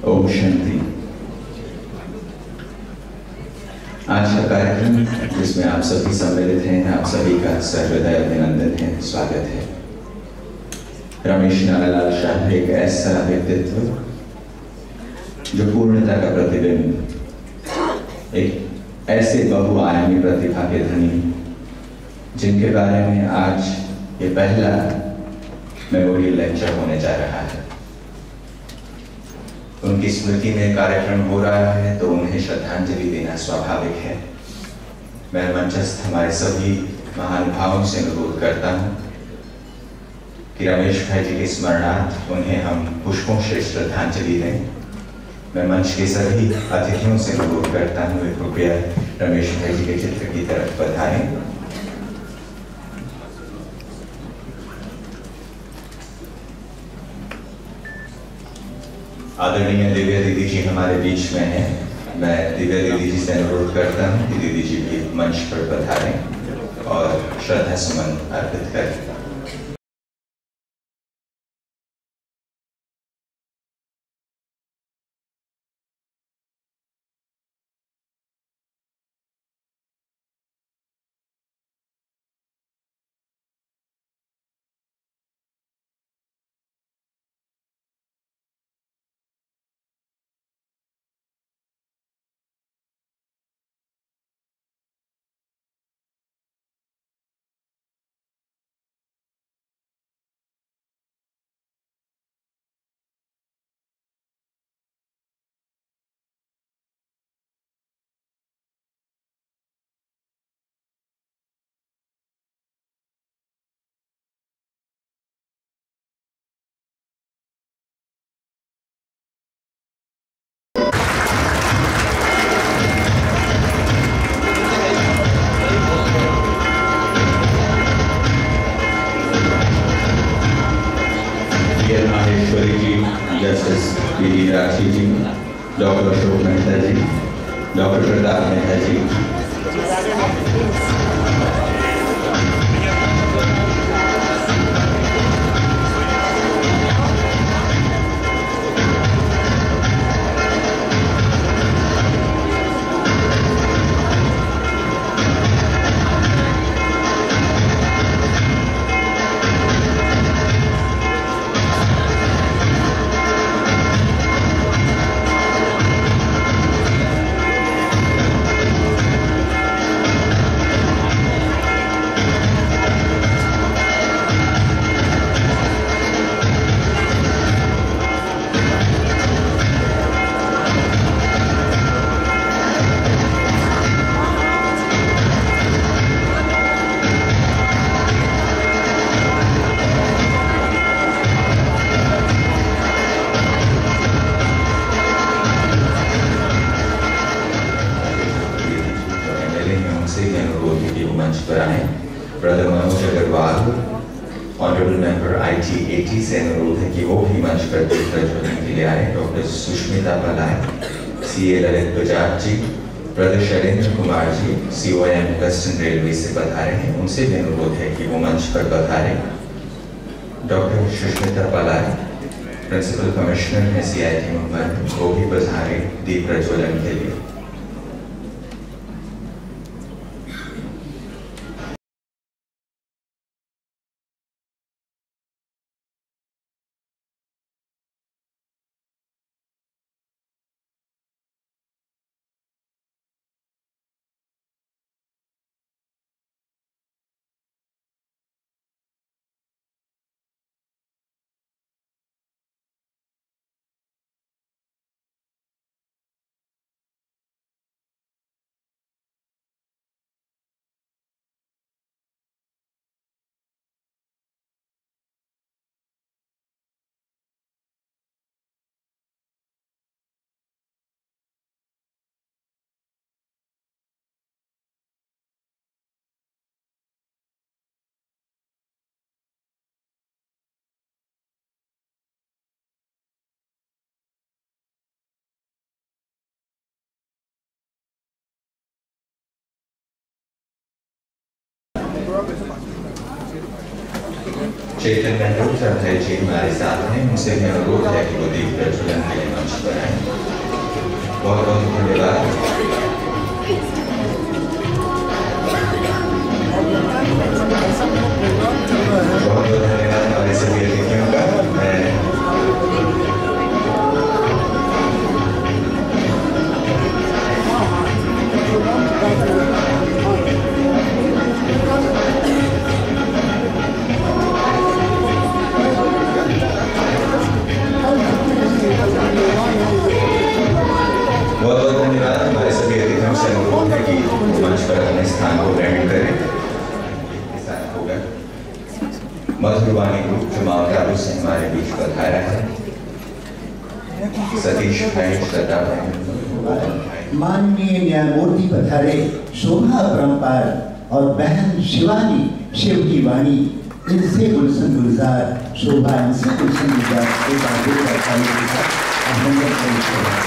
ओम शांति। आज का कार्यक्रम जिसमें आप सभी सम्मिलित हैं, आप सभी का सहृदय अभिनंदन है, स्वागत है। रमेश नारायण शाह एक ऐसा व्यक्तित्व जो पूर्णता का प्रतिबिंब, एक ऐसे बहुआयामी प्रतिभा के धनी जिनके बारे में आज ये पहला मेमोरियल लेक्चर होने जा रहा है। उनकी स्मृति में कार्यक्रम हो रहा है तो उन्हें श्रद्धांजलि देना स्वाभाविक है। मैं मंचस्थ हमारे सभी महानुभावों से अनुरोध करता हूँ कि रमेश भाई जी के स्मरणार्थ उन्हें हम पुष्पों से श्रद्धांजलि दें। मैं मंच के सभी अतिथियों से अनुरोध करता हूँ वे कृपया रमेश भाई जी के चित्र की तरफ पधारें। आदरणीय दिव्या दीदी जी हमारे बीच में हैं। मैं दिव्या दीदी जी से अनुरोध करता हूँ कि दीदी जी भी मंच पर पधारें और श्रद्धा सुमन अर्पित करें। Justice B.K.Shivani ji, doctor Ashok Mehta ji, doctor Pratap Mehta ji, brother Manoj Agarwal, honourable member IT-80 से अनुरोध है कि वो भी मंच पर प्रज्वलन के लिए आए। डॉक्टर सुष्मिता बिलाये, CA ललित बजाज जी, brother Shailendra Kumar ji COM western railway से पधारे हैं, उनसे भी अनुरोध है कि वो मंच पर पधारे। डॉक्टर सुष्मिता बिलाये प्रिंसिपल कमिश्नर है CIT मुंबई, वो भी पधारे दीप प्रज्वलन के लिए। चेतन नेहरू श्रद्धाई जी हमारे साथ हैं, उनसे भी अनुरोध है कि वो दीप प्रज्वलन के लिए मंच पर आएं। बहुत बहुत धन्यवाद। बहुत बहुत धन्यवाद हमारे सभी अतिथियों का। बहुत बहुत धन्यवाद हमारे सभी अतिथियों से अनुरोध है कि मंच पर अपने स्थान को ग्रहण करें। मधुरवाणी ग्रुप जो माउंट आबू से हमारे बीच पधारा है, सतीश भाई, श्रद्धा भाई, माननीय न्यायमूर्ति पधारे शोभा परम्पार और बहन शिवानी शिव की वाणी, इनसे गुलशन गुलजार शोभा, इनसे गुलशन गुलजार एक आगे का अभिनंदन करें।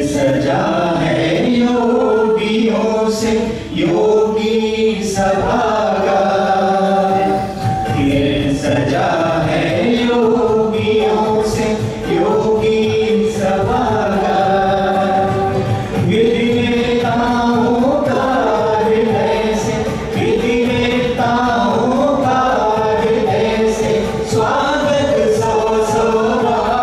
सजा है योगियों से योगी सभागा, ये सजा है योगियों से योगी सभागा। विधि नेताओं का हृदय से, विधि नेताओं का हृदय से स्वागत सौ सौ बार।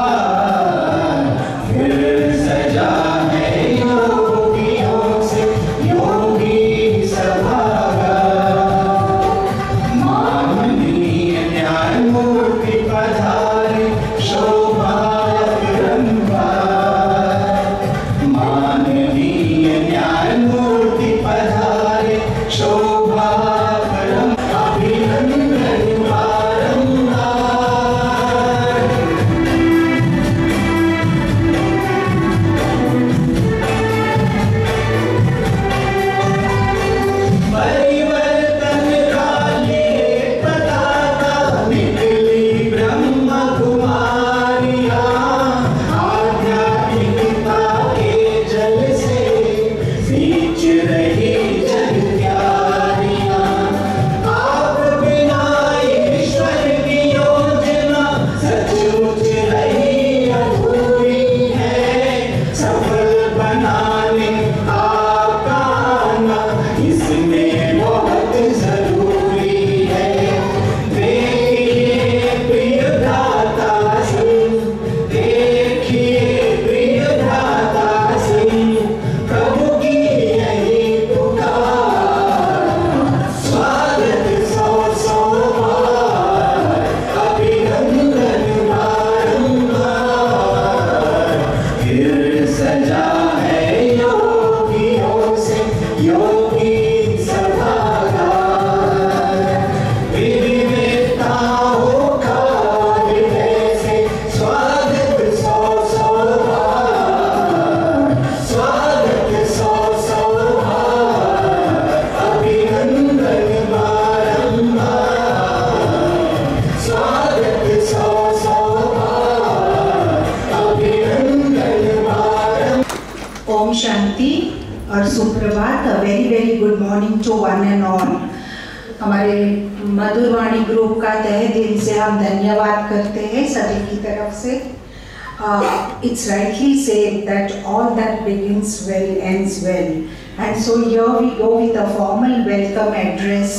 फिर सजा है योगियों से योगी सभागा। माननीय न्यायमूर्ति पधारे शोभा परम्पार, माननीय न्यायमूर्ति पधारे शोभा परम्पार। अभिनंदन बारंबार। परिवर्तन का ये पताका निकली ब्रह्म कुमारियां, आध्यात्मिकता के जल से सींच रही जन प्यारियां। आप बिना ईश्वर की योजना सचमुच रही अधूरी है। सफल बनाने आपका आना इसमें बहुत जरूरी है। देखिए प्रिय भ्राता सिंह, देखिए प्रिय भ्राता सिंह, प्रभु की यही पुकार। स्वागत सौ सौ बार, अभिनंदन बारंबार। फिर सजा है योगियों से योगी सभागा। विधि नेताओं का हृदय से स्वागत सौ सौ बार, स्वागत सौ सौ बार। अभिनंदन बारंबार, स्वागत सौ सौ बार। अभिनंदन बारंबार। ओम शांति और सुप्रभात। Very very good morning to one and all. हमारे मधुरवाणी ग्रुप का तहे दिल से हम धन्यवाद करते हैं सभी की तरफ से। It's rightly said that all that begins well ends well, and so here we go with a formal welcome address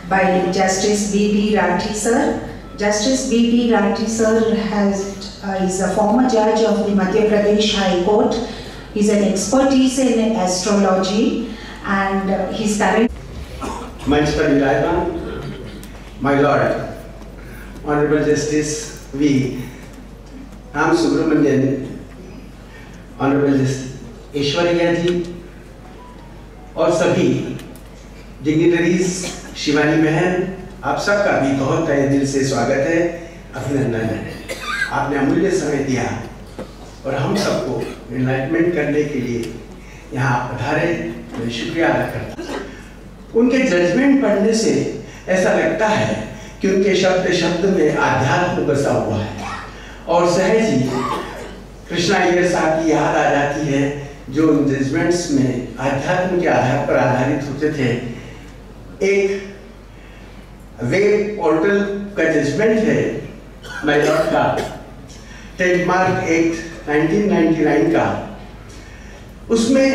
by Justice B.B. Rathi sir. Justice B.B. Rathi sir is a former judge of the Madhya Pradesh High Court. He's an expertise in astrology, and he's current. मंच पर विराजमान my lord, Honorable Justice V. Ramasubramanian, Honorable Aishwarya जी और सभी dignitaries, Shivani बहन, आप सबका भी बहुत तहे दिल से स्वागत है, अभिनंदन है। आपने अमूल्य समय दिया और हम सबको एनलाइटमेंट करने के लिए यहाँ पधारे, मैं शुक्रिया अदा करता हूँ। उनके जजमेंट पढ़ने से ऐसा लगता है कि उनके शब्द शब्द में आध्यात्म बसा हुआ है और सहज ही कृष्णा अय्यर साहब की याद आ जाती है जो उन जजमेंट्स में आध्यात्म के आधार पर आधारित होते थे। एक वेब पोर्टल का जजमेंट है माय लॉर्ड का, 10 मार्च 1999 का। उसमें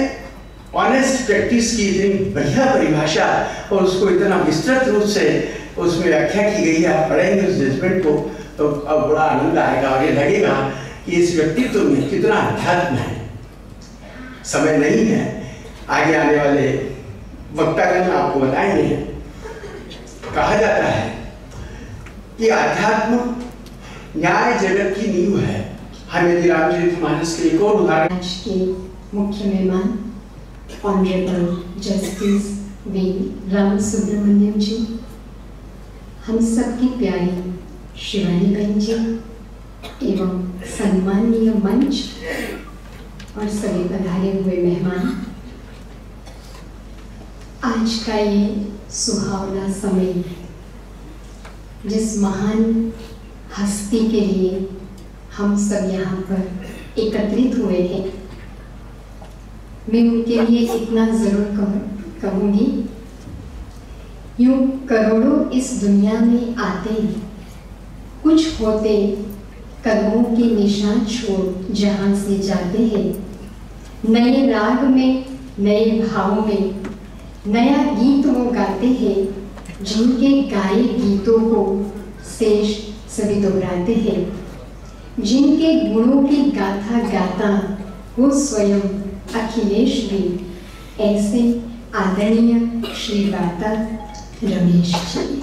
ऑनेस्ट प्रैक्टिस की इतनी बढ़िया परिभाषा और उसको इतना विस्तृत रूप से उसमें व्याख्या की गई है। आप पढ़ेंगे उस जजमेंट को तो अब बड़ा आनंद आएगा और ये लगेगा कि इस व्यक्तित्व में कितना अध्यात्म है। समय नहीं है, आगे आने वाले वक्तागण आपको बताएंगे। कहा जाता है कि अध्यात्म न्याय जगत की नींव है। हमें रामचरितमानस के एक और उदाहरण। आज के मुख्य मेहमान ऑनरेबल जस्टिस वी रामसुब्रमण्यम जी, हम सबकी प्यारी शिवानी बहन जी एवं सम्माननीय मंच और सभी पधारे हुए मेहमान, आज का ये सुहावना समय जिस महान हस्ती के लिए हम सब यहाँ पर एकत्रित हुए हैं, मैं उनके लिए इतना जरूर कहूँगी, यूं करोड़ों इस दुनिया में आते हैं, कुछ होते कदमों के निशान छोड़ जहाँ से जाते हैं, नए राग में, नए भाव में नया गीत वो गाते हैं, जिनके गाए गीतों को शेष सभी दोहराते हैं, जिनके गुणों की गाथा गाता वो स्वयं अखिलेश भी, ऐसे आदरणीय श्री माता रमेश जी।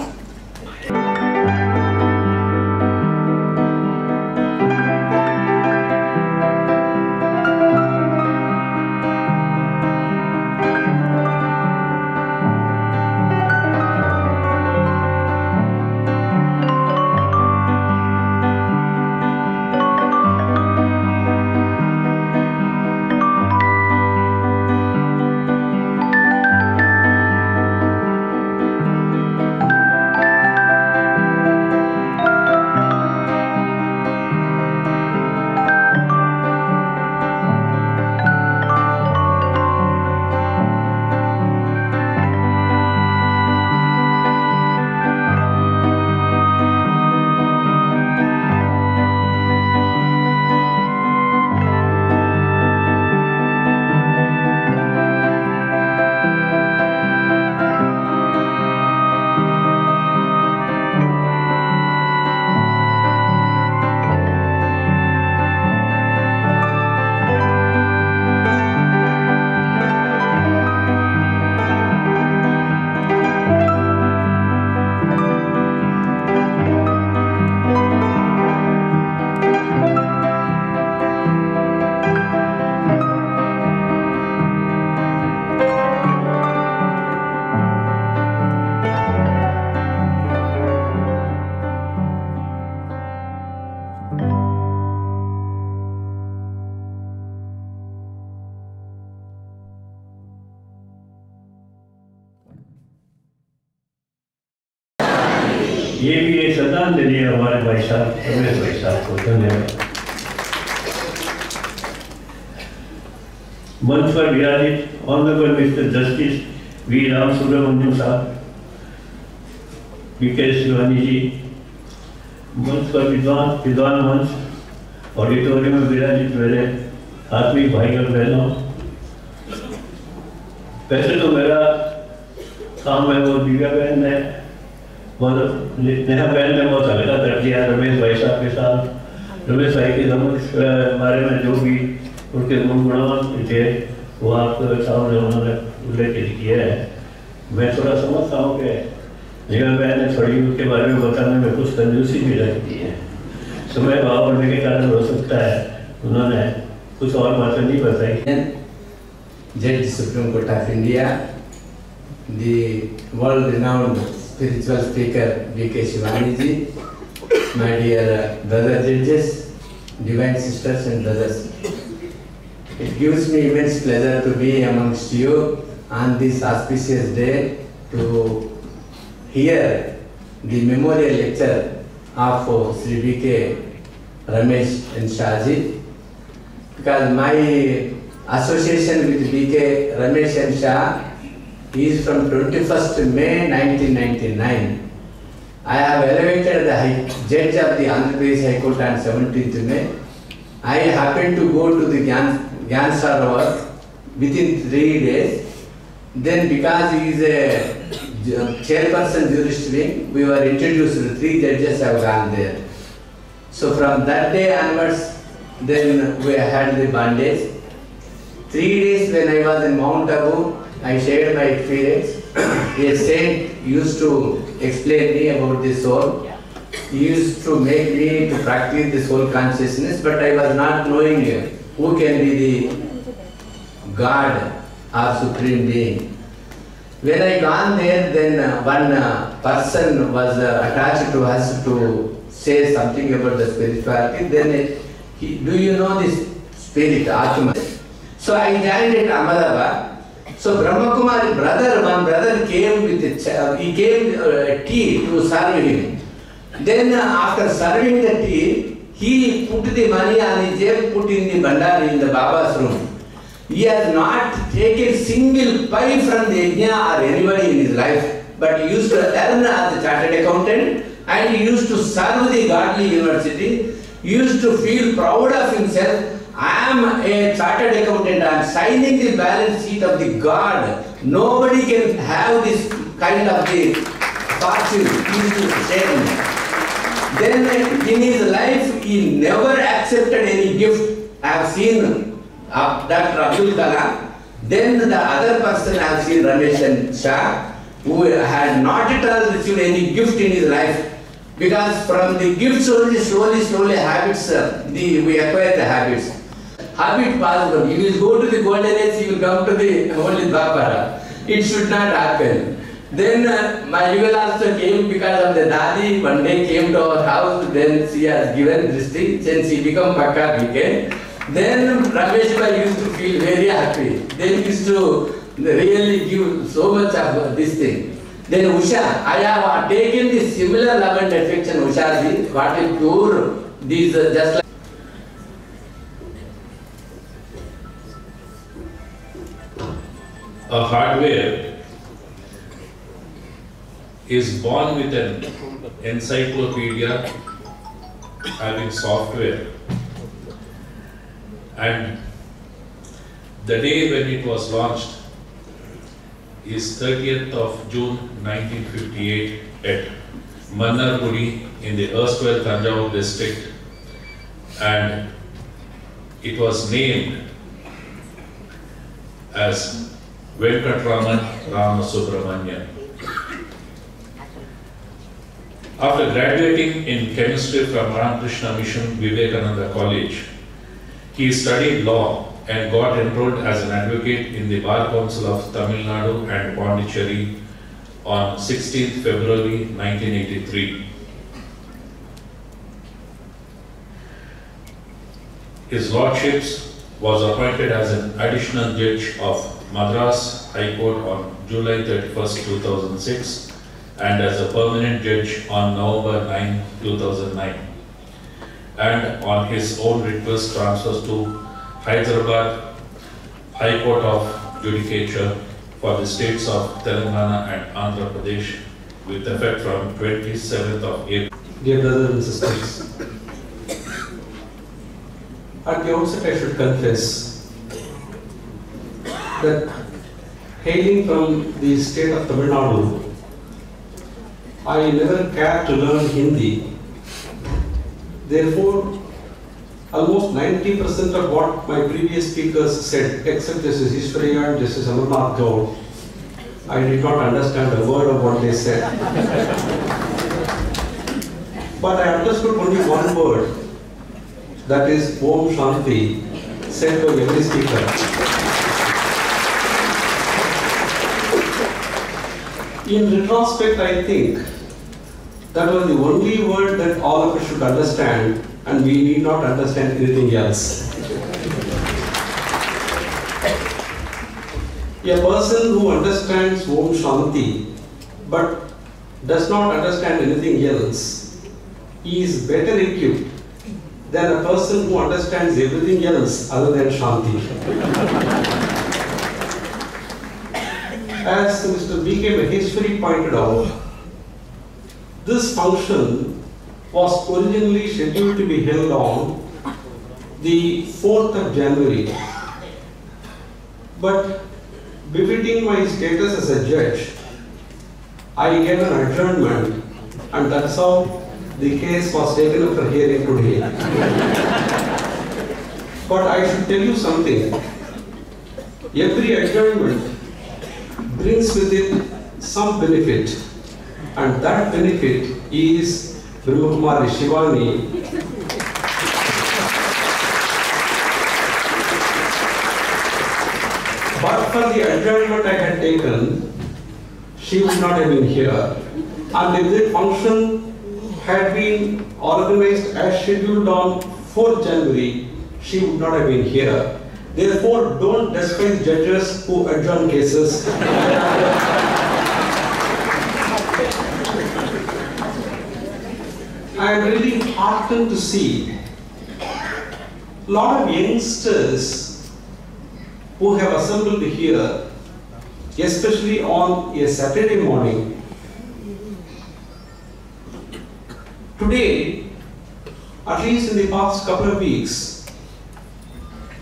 ये भी एक श्रद्धांजलि है हमारे भाई साहब रमेश भाई साहब को। धन्यवाद। मंच पर विराजित honourable mister justice V Ramasubramanian साहब, B.K.Shivani जी, मंच पर विद्वान मंच, ऑडिटोरियम में विराजित मेरे आत्मिक भाई और बहनों। वैसे तो मेरा काम है वो दिव्या बहन है, नेहा बहन ने बहुत हल्का कर दिया रमेश भाई साहब के साथ। रमेश भाई के बारे में जो भी उनके गुण थे वो आपके सामने उन्होंने उल्लेख किया है। मैं थोड़ा समझता हूँ कि नेहा बहन ने थोड़ी उनके बारे में बताने में कुछ कंजूसी भी रखती है। समय भाव बढ़ने के कारण हो सकता है उन्होंने कुछ और बातें नहीं बताई। Judge Supreme Court of India, the world-renowned spiritual speaker B.K.Shivani ji, my dear brother judges, divine sisters and brothers. It gives me immense pleasure to be amongst you on this auspicious day to hear the memorial lecture of Sri B.K. Ramesh Shah ji, because my association with B.K. Ramesh Shah is from 21st May 1999. I have elevated the judge of the Andhra Pradesh High Court on 17th May. I happened to go to the Gyan Sarovar within 3 days. Then because he is a chairperson jurist wing, we were introduced, 3 judges have gone there. So from that day onwards, then we had the bondage. 3 days when I was in Mount Abu, I shared my experience. A saint used to explain me about the soul. He used to make me to practice the soul consciousness, but I was not knowing who can be the God or Supreme Being. When I gone there, then one person was attached to us to say something about the spirituality. Then do you know this spirit, Atma? So I joined at Ahmedabad. So Brahma Kumar one brother came with tea to serve him. Then after serving the tea, he put the money on his jab, put in the bandar in the Baba's room. He has not taken single pie from the yajna or anybody in his life, but he used to earn as a chartered accountant and he used to serve the godly university. He used to feel proud of himself. I am a chartered accountant, I am signing the balance sheet of the God. Nobody can have this kind of the fortune. He used to say. Then in his life, he never accepted any gift. I have seen Dr. Abdul Kalam. Then the other person I have seen, Ramesh Shah, who had not at all received any gift in his life. Because from the gifts only, slowly habits, we acquire the habits. Habit possible. You will go to the golden age, you will come to the holy Dwapara. It should not happen. Then my uncle also came because of the Dadi. One day came to our house. Then she has given drishti. Then she became Pakka BK. Then Ramesh Bhai used to feel very happy. They used to really give so much of this thing. Then Usha, I have taken this similar love and affection, Usha ji. What is pure? These just like. A hardware is born with an encyclopedia having software, and the day when it was launched is 30th of June 1958 at Mannargudi in the erstwhile Tanjavur district, and it was named as V.Ramasubramanian. After graduating in chemistry from Ramakrishna Mission Vivekananda College, he studied law and got enrolled as an advocate in the Bar Council of Tamil Nadu and Pondicherry on 16th February 1983. His lordships was appointed as an additional judge of Madras High Court on July 31st, 2006 and as a permanent judge on November 9, 2009. And on his own request transfers to Hyderabad High Court of Judicature for the states of Telangana and Andhra Pradesh with effect from 27th of April. Dear brothers and sisters, at the outset I should confess that hailing from the state of Tamil Nadu, I never cared to learn Hindi. Therefore, almost 90% of what my previous speakers said, except Justice Ishwariya and Justice Amarnath Gaur, I did not understand a word of what they said. But I understood only one word, that is Om Shanti, said by every speaker. In retrospect, I think that was the only word that all of us should understand, and we need not understand anything else. A person who understands Om Shanti but does not understand anything else is better equipped than a person who understands everything else other than Shanti. As Mr. B.K.Shivani pointed out, this function was originally scheduled to be held on the 4th of January. But befitting my status as a judge, I gave an adjournment, and that's how the case was taken up for hearing today. But I should tell you something. Every adjournment brings with it some benefit, and that benefit is Brahma Kumar Shivani. But for the adjournment I had taken, she would not have been here. And if that function had been organized as scheduled on 4th January, she would not have been here. Therefore, don't despise judges who adjourn cases. I am really heartened to see a lot of youngsters who have assembled here, especially on a Saturday morning. Today, at least in the past couple of weeks,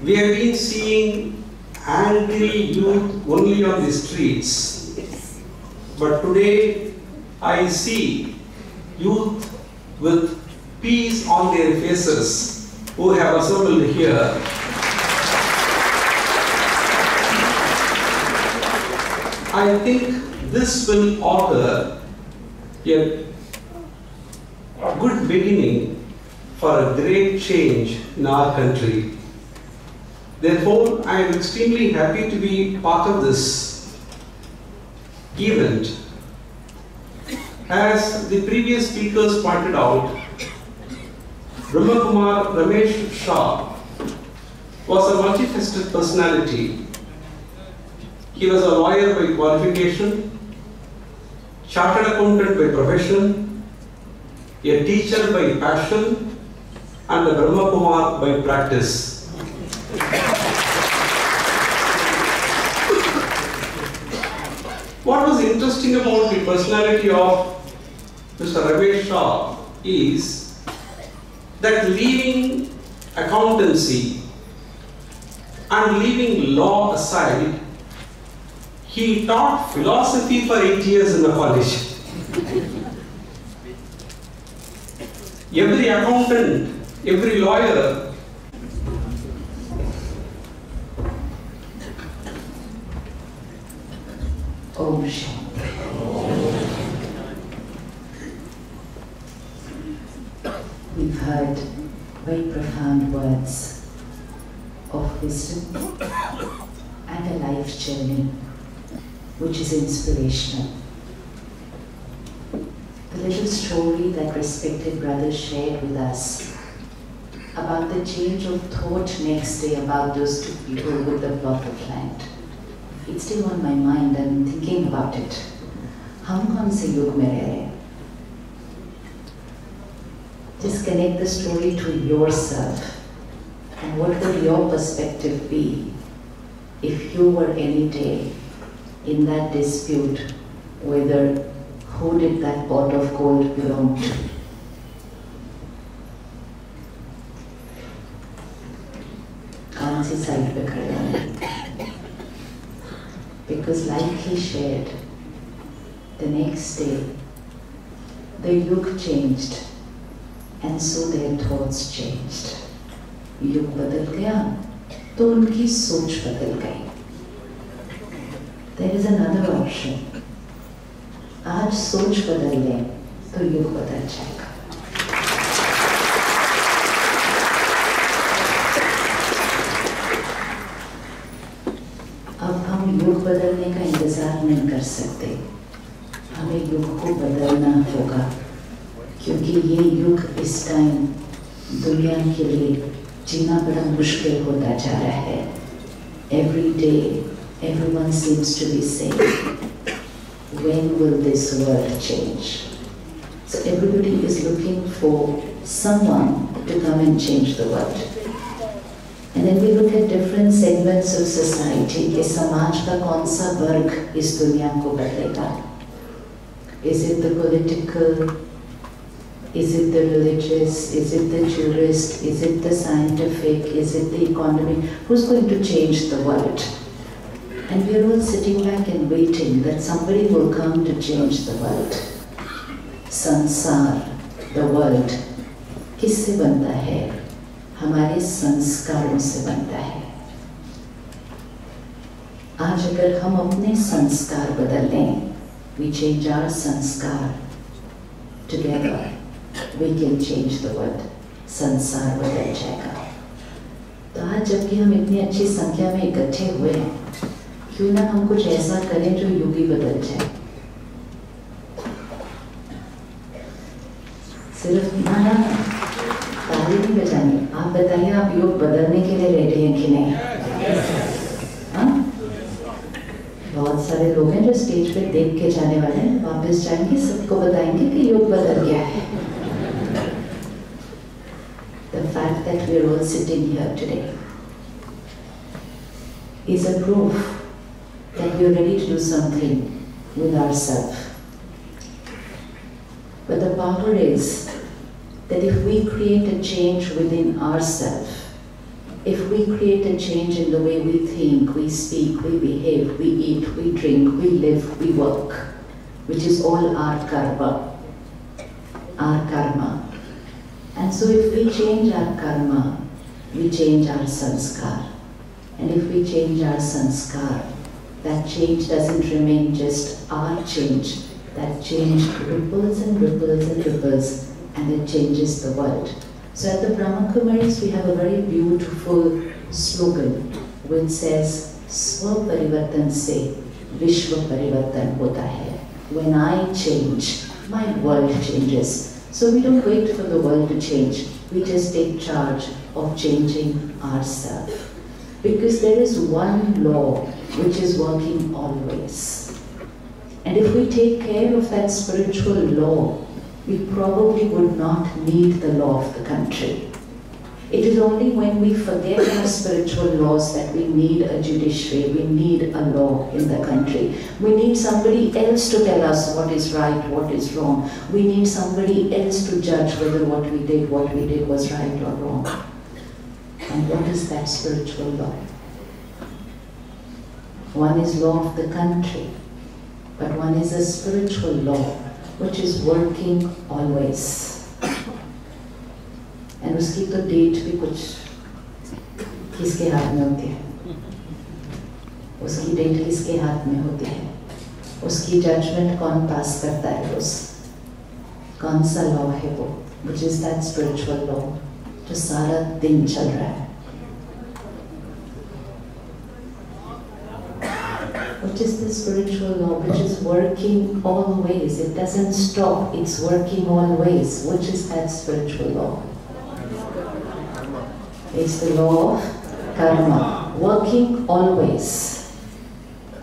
we have been seeing angry youth only on the streets. But today, I see youth with peace on their faces who have assembled here. I think this will augur a good beginning for a great change in our country. Therefore, I am extremely happy to be part of this event. As the previous speakers pointed out, Brahma Kumar Ramesh Shah was a multifaceted personality. He was a lawyer by qualification, chartered accountant by profession, a teacher by passion, and a Brahma Kumar by practice. What was interesting about the personality of Mr. Ramesh Shah is that leaving accountancy and leaving law aside, he taught philosophy for 8 years in the college. Every accountant, every lawyer Om Shanti. We've heard very profound words of wisdom and a life journey which is inspirational. The little story that respected brother shared with us about the change of thought next day about those two people with the plot of land. It's still on my mind. I'm thinking about it. हम कौन से युग में रह रहे हैं? Just connect the story to yourself. And what would your perspective be if you were any day in that dispute whether who did that pot of gold belong to? कौन सी side पे खड़े होंगे? Because like he shared, the next day, the yug changed, and so their thoughts changed. Yug badal gaya, to unki soch badal gayi. There is another option. Aaj soch badal le, to yug badal jayega. अब हम युग बदलने का इंतजार नहीं कर सकते, युग को बदलना होगा, क्योंकि ये युग इस टाइम दुनिया के लिए जीना बड़ा मुश्किल होता जा रहा है. Every day, everyone seems to be saying, when will this world change? So everybody is looking for someone to come and change the world. And then we look at different segments of society, कि समाज का कौन सा वर्ग इस दुनिया को बदलेगा? Is it the political? Is it the religious? Is it the jurist? Is it the scientific? Is it the economy? Who's going to change the world? And we're all sitting back and waiting that somebody will come to change the world. Sansar, the world, किससे बनता है? हमारे संस्कारों से बनता है. आज अगर हम अपने संस्कार बदल लें, we change our संस्कार, together we can change the world. संसार बदल जाएगा. तो आज जबकि हम इतनी अच्छी संख्या में इकट्ठे हुए हैं, क्यों ना हम कुछ ऐसा करें जो युग ही बदल जाए. सिर्फ ना ताली नहीं बजानी. आप बताइए, आप योग बदलने के लिए रेडी हैं कि नहीं? हाँ? बहुत सारे लोग हैं जो स्टेज पे देख के जाने वाले हैं, वापस जाएंगे, सबको बताएंगे कि योग बदल गया है. The fact that we are all sitting here today is a proof that we are ready to do something with ourselves. But the power is that if we create a change within ourselves, if we create a change in the way we think, we speak, we behave, we eat, we drink, we live, we work, which is all our karma. And so if we change our karma, we change our sanskar. And if we change our sanskar, that change doesn't remain just our change. That change ripples and ripples and ripples, and it changes the world. So at the Brahma Kumaris, we have a very beautiful slogan which says, Swa Parivartan se Vishwa Parivartan hota hai. When I change, my world changes. So we don't wait for the world to change. We just take charge of changing ourselves. Because there is one law which is working always. And if we take care of that spiritual law, we probably would not need the law of the country. It is only when we forget our spiritual laws that we need a judiciary, we need a law in the country. We need somebody else to tell us what is right, what is wrong. We need somebody else to judge whether what we did was right or wrong. And what is that spiritual law? One is law of the country, but one is a spiritual law which is working always. And उसकी तो date भी कुछ किसके हाथ में होती है? उसकी डेट किसके हाथ में होती है? उसकी जजमेंट कौन पास करता है? उस कौन सा लॉ है वो? Which is that spiritual law जो सारा दिन चल रहा है? Which is the spiritual law which is working always? It doesn't stop, it's working always. Which is that spiritual law? It's the law of karma, working always.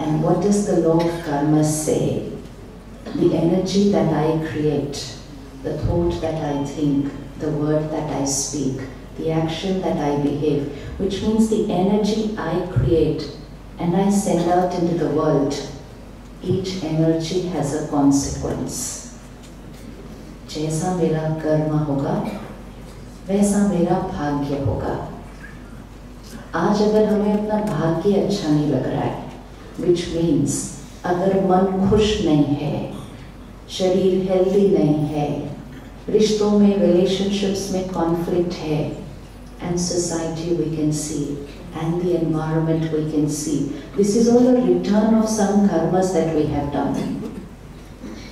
And what does the law of karma say? The energy that I create, the thought that I think, the word that I speak, the action that I behave, which means the energy I create and I send out into the world, each energy has a consequence. जैसा मेरा कर्म होगा, वैसा मेरा भाग्य होगा. आज अगर हमें अपना भाग्य अच्छा नहीं लग रहा है, which means अगर मन खुश नहीं है, शरीर हेल्दी नहीं है, रिश्तों में, relationships में conflict है, and society we can see, and the environment we can see. This is all a return of some karmas that we have done.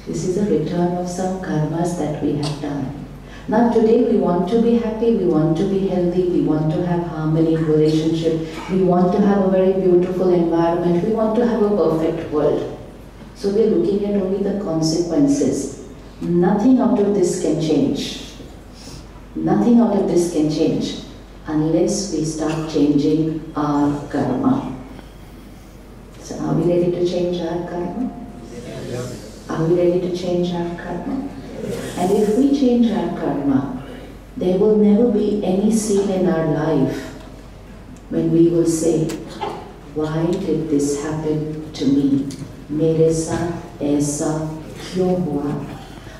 This is a return of some karmas that we have done. Now today we want to be happy, we want to be healthy, we want to have harmony in relationship, we want to have a very beautiful environment, we want to have a perfect world. So we're looking at only the consequences. Nothing out of this can change. Nothing out of this can change unless we start changing our karma. So are we ready to change our karma? Are we ready to change our karma? And if we change our karma, there will never be any scene in our life when we will say, why did this happen to me? Mere saath aisa kyun hua?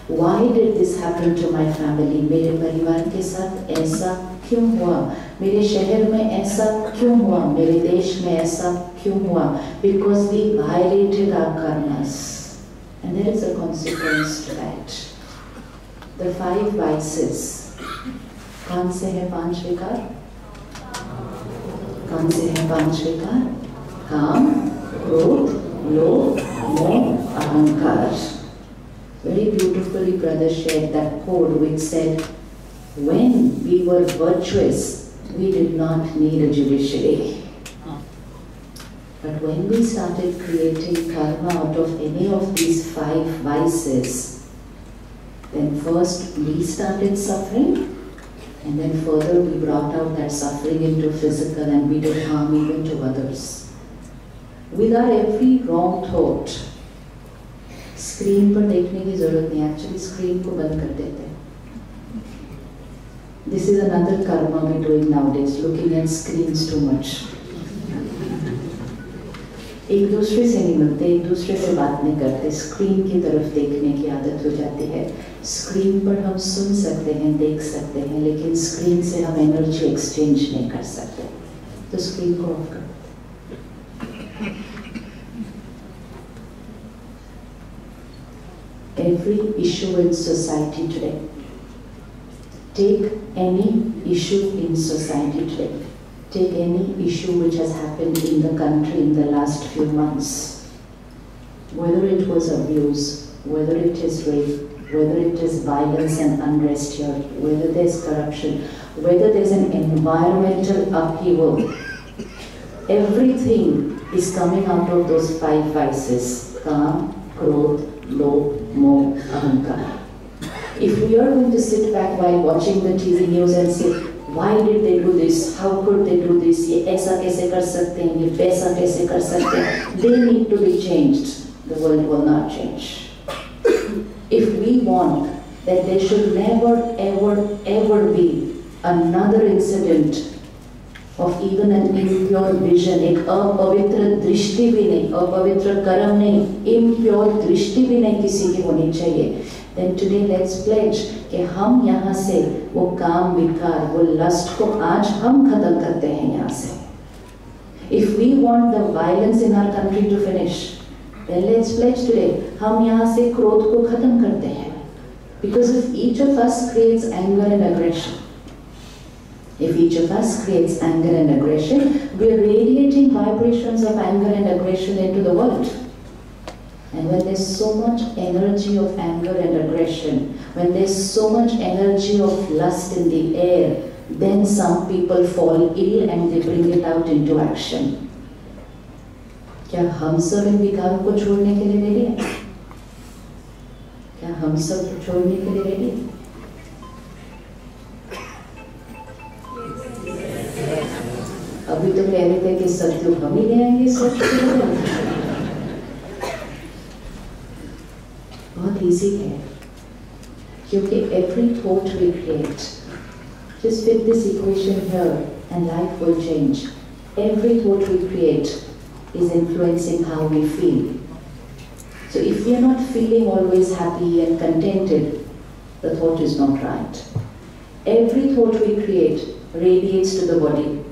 Why did this happen to my family? Mere parivar ke saath aisa kyun hua? Mere shehar mein aisa kyun hua? Mere desh mein aisa kyun hua? Because we violated our karmas. And there is a consequence to that. The 5 vices. कौन से हैं 5 विकार? कौन से हैं 5 विकार? काम, क्रोध, लोभ, मोह, अहंकार. Very beautifully, brother shared that code which said, when we were virtuous, we did not need a judiciary. But when we started creating karma out of any of these 5 vices, then first we started suffering, and then further we brought out that suffering into physical, and we did harm even to others. With our every wrong thought, screen पर देखने की जरूरत नहीं, actually screen को बंद कर देते हैं. This is another karma we're doing nowadays, looking at screens too much. एक दूसरे से नहीं मिलते, एक दूसरे से बात नहीं करते, स्क्रीन की तरफ देखने की आदत हो जाती है. स्क्रीन पर हम सुन सकते हैं, देख सकते हैं, लेकिन स्क्रीन से हम एनर्जी एक्सचेंज नहीं कर सकते. तो स्क्रीन को ऑफ कर. Every issue in society today, take any issue in society today, take any issue which has happened in the country in the last few months, whether it was abuse, whether it is rape, whether it is violence and unrest here, whether there's corruption, whether there's an environmental upheaval, everything is coming out of those 5 vices: Kam, Krodh, Lobh, Moh, Ahankar. If we are going to sit back while watching the TV news and say, why did they do this? How could they do this? ये ऐसा कैसे कर सकते हैं? ये वैसा कैसे कर सकते हैं? They need to be changed. The world will not change. If we want that there should never, ever, ever be another incident of even an impure vision, एक अपवित्र दृष्टि भी नहीं, अपवित्र कर्म नहीं, impure दृष्टि भी नहीं किसी की होनी चाहिए. Then today let's pledge कि हम यहाँ से वो काम विकार, वो लस्ट को आज हम खत्म करते हैं यहाँ से. If we want the violence in our country to finish, then let's pledge today हम यहाँ से क्रोध को खत्म करते हैं. Because if each of us creates anger and aggression, if each of us creates anger and aggression, we are radiating vibrations of anger and aggression into the world. And when there's so much energy of anger and aggression, when there's so much energy of lust in the air, then some people fall ill and they bring it out into action. क्या हम सब इन विकारों को छोड़ने के लिए ready हैं? क्या हम सब छोड़ने के लिए रेडी हैं? अभी तो कह रहे थे कि सत्युग हम ही ले आएंगे सब. बहुत easy है, क्योंकि every thought we create, just fit this equation here and life will change. Every thought we create is influencing how we feel. So if we are not feeling always happy and contented, the thought is not right. Every thought we create radiates to the body,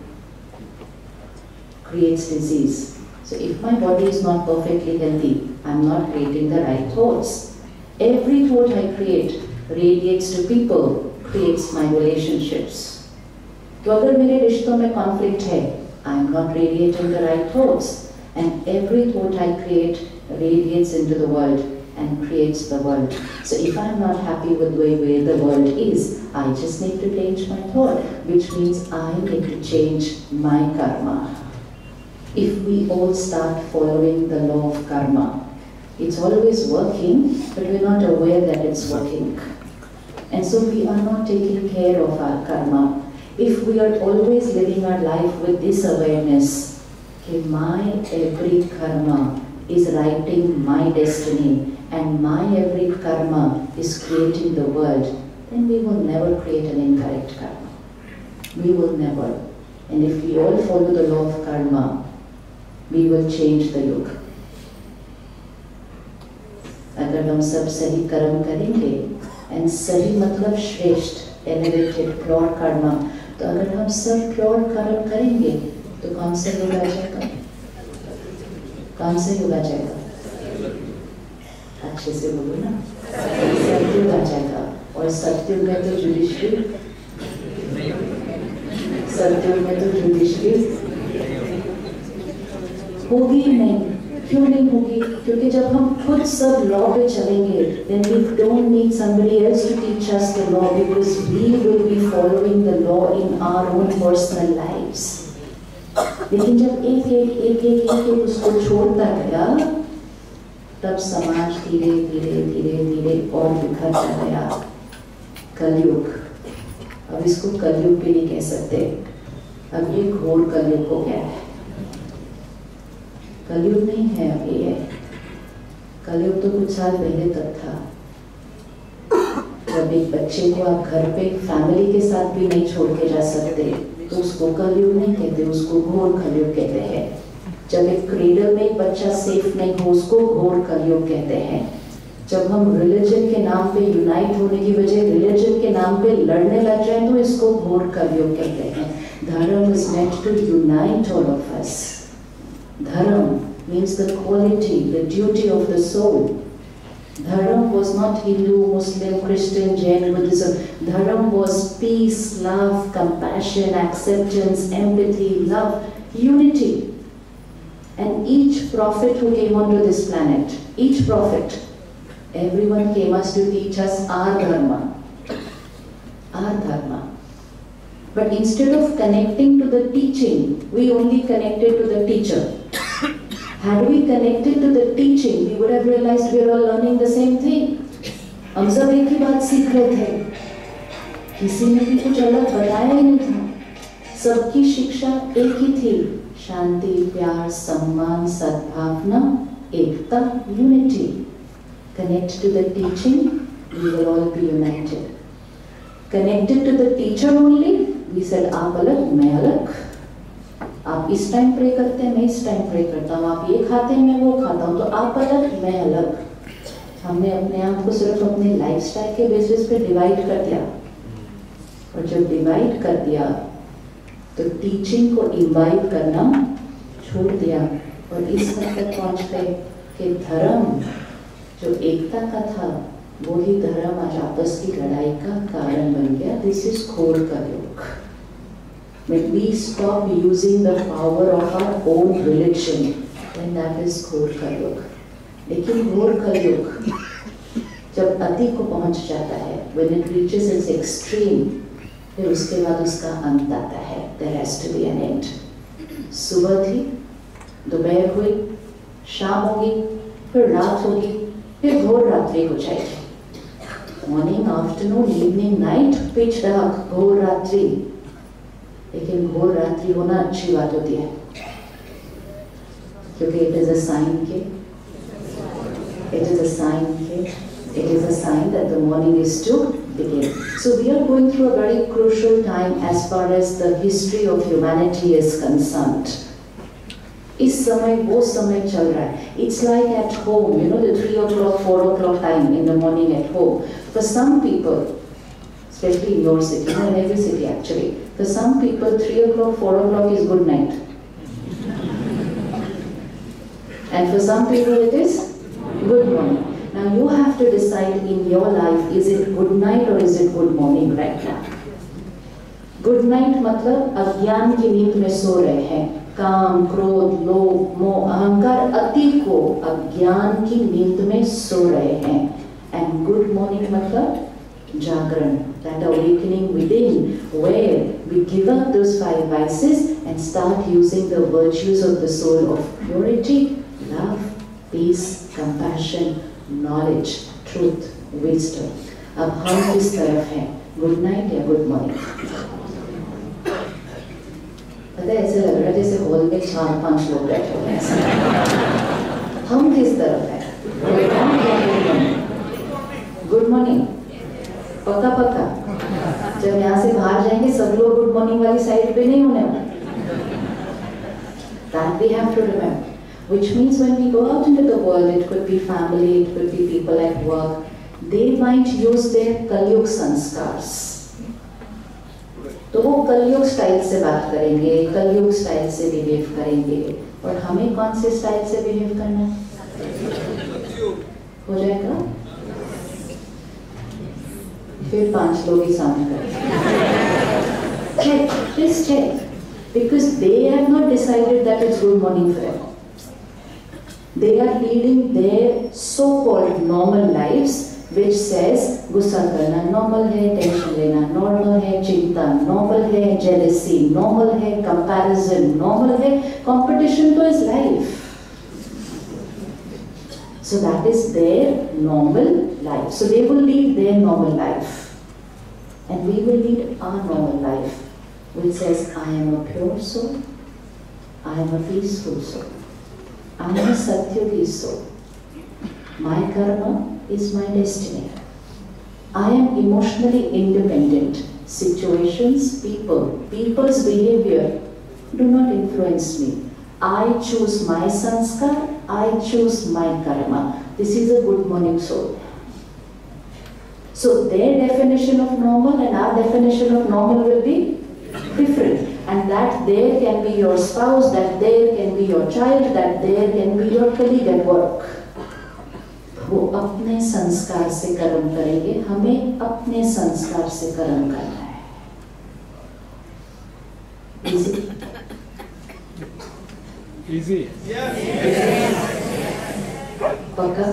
creates disease. So if my body is not perfectly healthy, I'm not creating the right thoughts. Every thought I create radiates to people, creates my relationships. तो अगर मेरे रिश्तों में conflict है, I'm not radiating the right thoughts. And every thought I create radiates into the world and creates the world. So if I'm not happy with the way the world is, I just need to change my thought, which means I need to change my karma. If we all start following the law of karma, It's always working, but we're not aware that it's working. And so we are not taking care of our karma. If we are always living our life with this awareness, that my every karma is writing my destiny and my every karma is creating the world, then we will never create an incorrect karma. We will never. And if we all follow the law of karma, we will change the yuga. अगर हम सब सही कर्म करेंगे, and सही मतलब श्रेष्ठ, elevated, pure karma, तो अगर हम सब pure कर्म करेंगे, तो कौन सा युग आ जाएगा? कौन सा युग आ जाएगा? अच्छे से बोलो ना। सत्युग आ जाएगा, और सत्युग में तो जुडिशरी, सत्युग में तो जुडिशरी होगी ही नहीं। क्यों नहीं होगी? क्योंकि जब हम खुद सब लॉ पे चलेंगे, then we don't need somebody else to teach us the law, because we will be following the law in our own personal lives. लेकिन जब एक उसको छोड़ता गया, तब समाज धीरे धीरे और बिखरता गया। कलयुग, अब इसको कलयुग भी नहीं कह सकते, अब ये घोर कलयुग हो गया है। कलयुग नहीं है अब ये, कलयुग तो कुछ साल पहले तक था। जब एक बच्चे को आप घर पे फैमिली के साथ भी नहीं छोड़ के जा सकते, तो उसको कलयुग नहीं कहते, उसको घोर कलयुग कहते हैं। जब एक क्रेडल में एक बच्चा सेफ नहीं हो, उसको घोर कलयुग कहते हैं। जब हम रिलीजन के नाम पे यूनाइट होने की बजाय रिलीजन के नाम पे लड़ने लग जाए, तो इसको घोर कलयुग कहते हैं। धर्म is meant to unite all of us. Dharma means the quality, the duty of the soul. Dharma was not Hindu, Muslim, Christian, Jain, Buddhism. Dharma was peace, love, compassion, acceptance, empathy, love, unity. And each prophet who came onto this planet, each prophet, everyone came us to teach us our dharma. Our dharma. But instead of connecting to the teaching, we only connected to the teacher. Had we connected to the teaching, we would have realized we are all learning the same thing. हम सब एक ही बात सीख रहे थे, किसी ने भी कुछ अलग बताया ही नहीं था। सबकी शिक्षा एक ही थी, शांति, प्यार, सम्मान, सद्भावना, एकता, unity. Connect to the teaching, we will all be united. Connected to the teacher only, we said आप अलग, मैं अलग। आप इस टाइम प्रे करते हैं, मैं इस टाइम प्रे करता हूँ, आप ये खाते हैं, मैं वो खाता हूँ, तो आप अलग, मैं अलग। हमने अपने आप को सिर्फ अपने लाइफस्टाइल के बेसिस पे डिवाइड कर दिया, और जब डिवाइड कर दिया तो टीचिंग को इम्बाइब करना छोड़ दिया, और इस हद तक पहुँच गए कि धर्म जो एकता का था, वही धर्म आज आपस की लड़ाई का कारण बन गया। दिस इज घोर कलयुग। When we stop using the power of our own religion, then that is घोर कलयुग। लेकिन घोर कलयुग जब अति को पहुंच जाता है, when it reaches its extreme, फिर उसके बाद उसका अंत आता है। There has to be an end. सुबह थी, दोपहर हुई, शाम होगी, फिर रात होगी, फिर घोर रात्रि हो जाएगी। Morning, afternoon, evening, night, pitch dark, घोर रात्रि। लेकिन घोर रात्रि होना अच्छी बात होती है, क्योंकि it is a sign that the morning is to begin. So we are going through a very crucial time as far as the history of humanity is concerned. इस समय वो समय चल रहा है। It's like at home, you know, the 3 o'clock, 4 o'clock time in the morning at home. For some people, especially in your city, in every city actually, for some people 3 o'clock, 4 o'clock is good night. And for some people it is good morning. Now you have to decide in your life, is it good night or is it good morning right now? Good night मतलब अज्ञान की नींद में सो रहे हैं, काम, क्रोध, लोभ, मोह, अहंकार, अति को अज्ञान की नींद में सो रहे हैं। And good morning मतलब जागरण, that awakening within, where we give up those 5 vices and start using the virtues of the soul of purity, love, peace, compassion, knowledge, truth, wisdom. अब हम किस तरफ हैं? गुड नाइट या गुड मॉर्निंग? पता है ऐसे लग रहा है जैसे हॉल में 4-5 लोग बैठे हुए हैं। हम किस तरफ हैं? गुड मॉर्निंग पक्का पक्का। जब यहाँ से बाहर जाएंगे सब लोग गुड मॉर्निंग वाली साइड पे नहीं होने वाले। That we have to remember. Which means when we go out into the world, it could be family, it could be people at work, they might use their Kalyug sanskars. तो वो कलयुग style से बात करेंगे, कलयुग style से behave करेंगे, और हमें कौन से स्टाइल से बिहेव करना है? हो जाएगा? फिर 5 लोग ही सामने करेंगे। Check, just check, because they have not decided that it's good morning forever. They are leading their so-called normal lives, which says गुस्सा करना normal है, टेंशन लेना normal है, चिंता normal है, jealousy normal है, comparison normal है, competition तो is life. So that is their normal life. So they will lead their normal life, and we will lead our normal life, which says I am a pure soul, I am a peaceful soul, I am a Satyugi soul. My karma is my destiny. I am emotionally independent. Situations, people's behavior do not influence me. I choose my sanskar, I choose my karma. This is a good morning soul. So their definition of normal and our definition of normal will be different. And that there can be your spouse, that there can be your child, that there can be your colleague at work. वो अपने संस्कार से कर्म करेंगे, हमें अपने संस्कार से कर्म करना है। Easy? Easy. पक्का?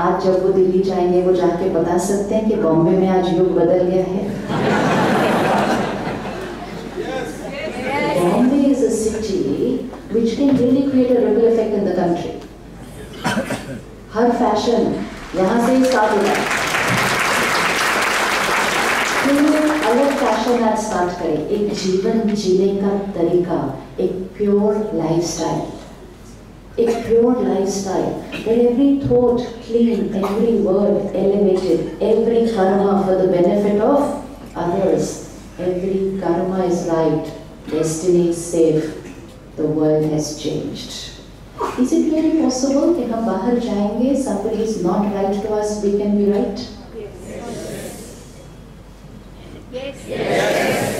आज जब वो दिल्ली जाएंगे वो जाके बता सकते हैं कि बॉम्बे में आज युग बदल गया है। Bombay is a city which can really create a ripple effect in the country. Her fashion यहाँ से ही स्टार्ट होता है। अलग फैशन आज स्टार्ट करें, एक जीवन जीने का तरीका, एक pure lifestyle, where every thought clean, every word elevated, every karma for the benefit of others, every karma is right, destiny is safe, the world has changed. Is it really possible कि हम बाहर जाएंगे, somebody is not right to us, we can be right? Yes.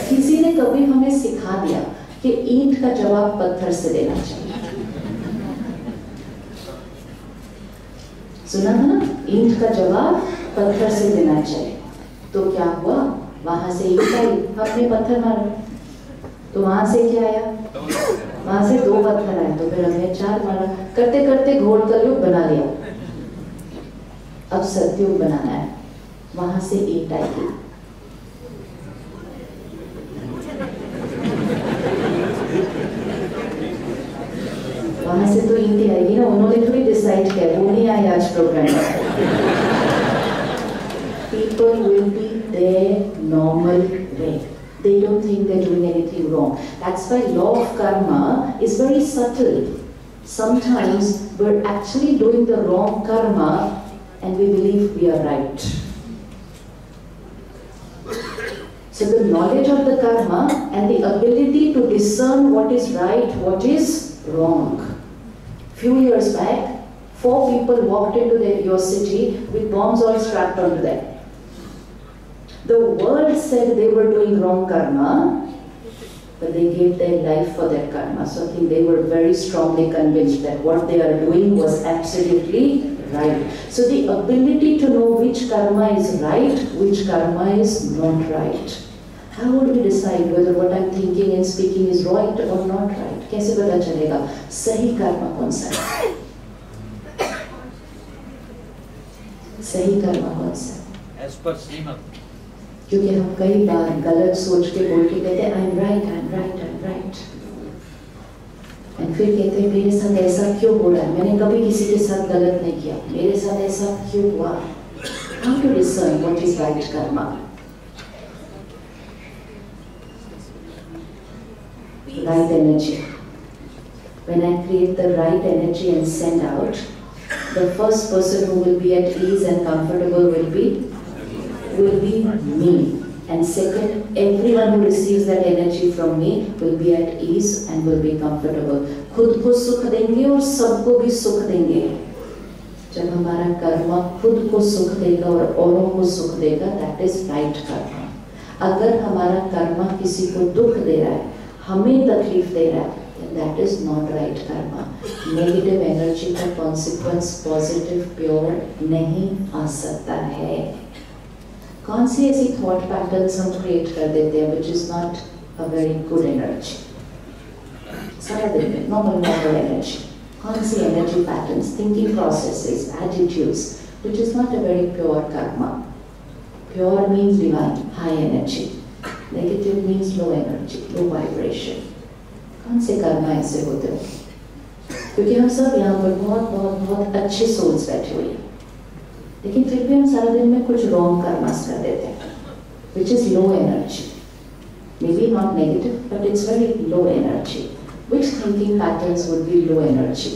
किसी ने कभी हमें सिखा दिया कि ईंट का जवाब पत्थर से देना चाहिए। सुना था ना? ईंट का जवाब पत्थर से देना चाहिए। तो क्या हुआ? वहां से ईंट आई, हमने पत्थर मारा, तो वहां से क्या आया? वहां से 2 पत्थर आए, तो फिर हमने 4 मारा, करते करते घोर कलयुग बना लिया। अब सतयुग बनाना है, वहां से ईंट आएगी। वहां से तो ईंट आएगी ना, उन्होंने थोड़ी डिसाइड किया, वो नहीं आए आज प्रोग्राम में। People will be their normal way. They don't think they're doing anything wrong. That's why law of karma is very subtle. Sometimes we're actually doing the wrong karma and we believe we are right. So the knowledge of the karma and the ability to discern what is right, what is wrong. Few years back, 4 people walked into your city with bombs all strapped onto them. The world said they were doing wrong karma, but they gave their life for their karma. So I think they were very strongly convinced that what they are doing was absolutely right. So the ability to know which karma is right, which karma is not right. How would we decide whether what I'm thinking and speaking is right or not right? कैसे पता चलेगा सही कर्म कौन सा है? सही कर्म कौन सा है? As per Srimad. क्योंकि हम कई बार गलत सोच के बोल के कहते हैं I'm right, I'm right, I'm right. And फिर कहते हैं मेरे साथ ऐसा क्यों हो रहा है, मैंने कभी किसी के साथ गलत नहीं किया, मेरे साथ ऐसा क्यों हुआ. How to discern what is right karma? Right energy. When I create the right energy and send out, the first person who will be at ease and comfortable will be me. And second, everyone who receives that energy from me will be at ease and will be comfortable. खुद को सुख देंगे और सबको भी सुख देंगे. जब हमारा कर्मा खुद को सुख देगा और औरों को सुख देगा, that is right karma. अगर हमारा कर्मा किसी को दुख दे रहा है, हमें तकलीफ दे रहा है, then that is not right karma. Negative energy का consequence positive pure नहीं आ सकता है. कौन सी ऐसी thought patterns हम create कर देते हैं which is not a very good energy. सारा दिन में normal energy. कौन सी energy patterns, thinking processes, attitudes which is not a very pure karma. Pure means divine, high energy. Negative means low energy, low vibration. कौन से कर्मा ऐसे होते हो? क्योंकि हम सब यहाँ पर बहुत बहुत बहुत अच्छे souls बैठे हुए हैं, लेकिन फिर भी हम सारा दिन में कुछ wrong कर्मास कर देते हैं, which is low energy. Maybe not negative, but it's very low energy. Which thinking patterns would be low energy?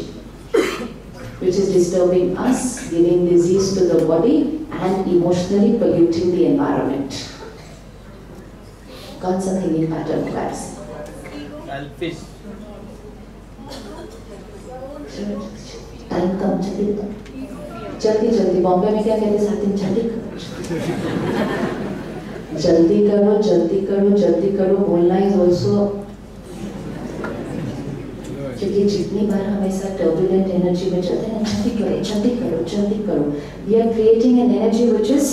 Which is disturbing us, giving disease to the body and emotionally polluting the environment. कौन सा thinking pattern होगा ऐसे? Selfish. Time कम, जल्दी जल्दी. बॉम्बे में क्या कहते हैं, साथ दिन जल्दी करो, जल्दी करो, जल्दी करो. बोलना is also, क्योंकि जितनी बार हम ऐसा turbulent energy में चलते हैं, जल्दी करो, जल्दी करो, जल्दी करो. We are creating an energy which is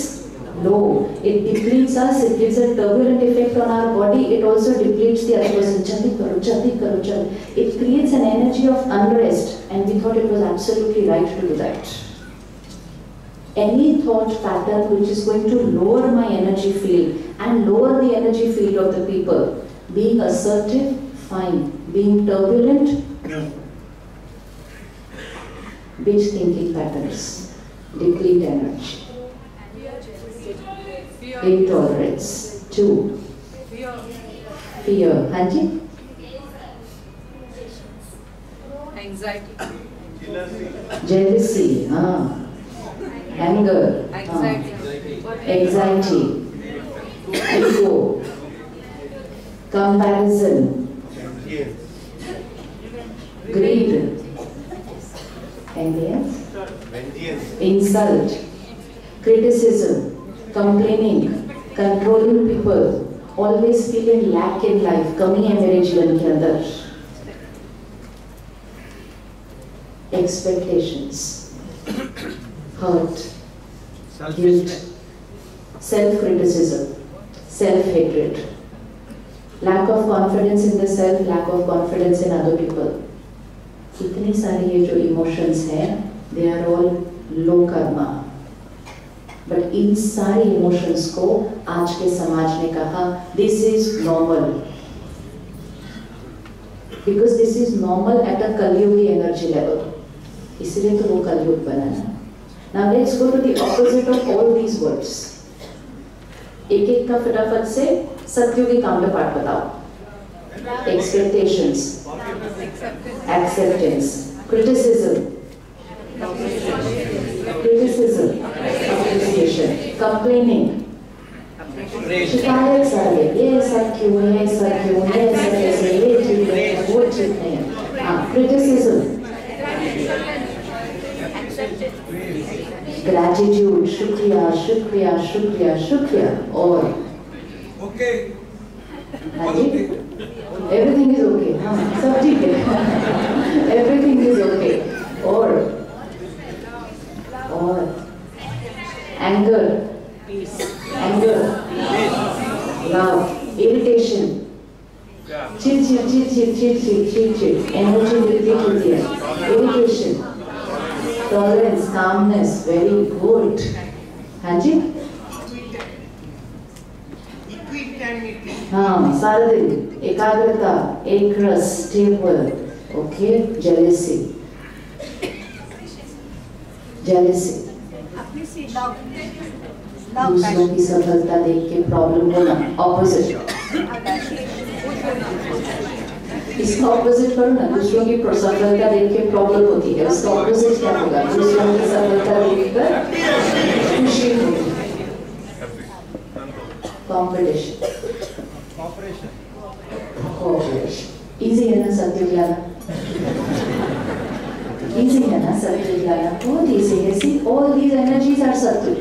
low. It depletes us. It gives a turbulent effect on our body. It also depletes the other person. जल्दी करो, जल्दी करो, जल्दी. It creates an energy of unrest, and we thought it was absolutely right to do that. Any thought pattern which is going to lower my energy field and lower the energy field of the people, being assertive, fine. Being turbulent, which thinking patterns deplete energy. Intolerance. 2. Fear. Hanji? Anxiety. Jealousy. Anger. Anxiety. Ego. Comparison. Greed. Anything else? Insult. Criticism. Complaining. Controlling people. Always feeling lack in life. कमी है मेरे जीवन के अंदर. Expectations. Hurt. Guilt. Self-criticism. Self-hatred. Lack of confidence in the self, lack of confidence in other people. इतनी सारी ये जो emotions हैं, they are all low karma. But इन सारी emotions को आज के समाज ने कहा, this is normal. Because this is normal at a Kalyugi energy level. इसलिए तो वो कलयुग बना है. Now let's go to the opposite of all these words. एक एक का फटाफट से सत्युगी काउंटरपार्ट बताओ. Expectations, acceptance, criticism, appreciation, complaining, शिकायत सारे, ये ऐसा क्यों है, ऐसा क्यों है, ऐसा कैसे, ये ठीक है, वो ठीक नहीं है. Criticism, gratitude, शुक्रिया, शुक्रिया, शुक्रिया, शुक्रिया. और Okay. Everything is okay. हाँ, सब ठीक है. Everything is okay. और anger, love, irritation, चिड़, energy deplete होती है. Irritation, tolerance, calmness, very good. हाँ जी. हाँ, सारा दिन एकाग्रता, एक रस, स्टेबल, Okay, jealousy. Jealousy. दूसरों की सफलता देख के प्रॉब्लम होना, ऑपोजिट। इसका ऑपोजिट करो ना, दूसरों की सफलता देख के प्रॉब्लम होती है, उसका ऑपोजिट क्या होगा? दूसरों की सफलता देखकर खुशी होगी। Competition, cooperation. इजी है ना सत्य ज्ञान? इजी है ना सत्य ज्ञान? बहुत इजी है। See, all these energies are Satya.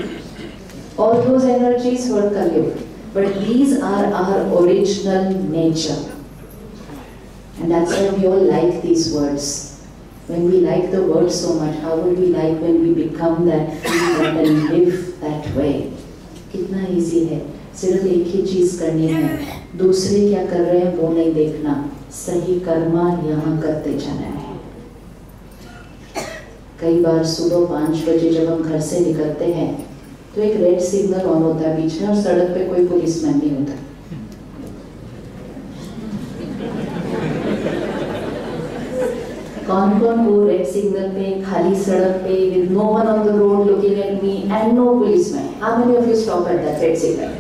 All those energies were Kalyuga, but these are our original nature, and that's why we all like these words. When we like the words so much, how would we like when we become that and live that way? कितना easy है, सिर्फ एक ही चीज करनी है, दूसरे क्या कर रहे हैं वो नहीं देखना, सही कर्मा यहाँ करते जाना है। कई बार सुबह 5 बजे जब हम घर से निकलते हैं तो एक रेड सिग्नल ऑन होता है बीच में और सड़क पे कोई पुलिसमैन नहीं होता। कौन कौन वो रेड सिग्नल पे खाली सड़क पे with no one on the road looking at me and no policeman? How many of you stop at that red signal?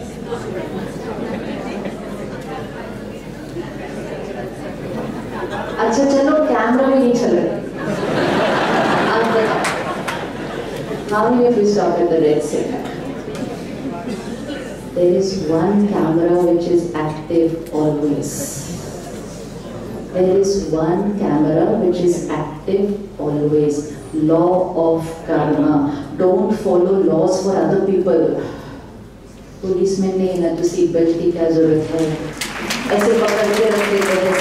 अच्छा चलो कैमरा भी नहीं चल रहा। How many of you stop at the red signal? There is one camera which is active always. There is one camera which is active always. Law of karma. Don't follow laws for other people. Policeman ने ना तो seat belt की क्या जरूरत है? ऐसे पकड़ के रखते हैं।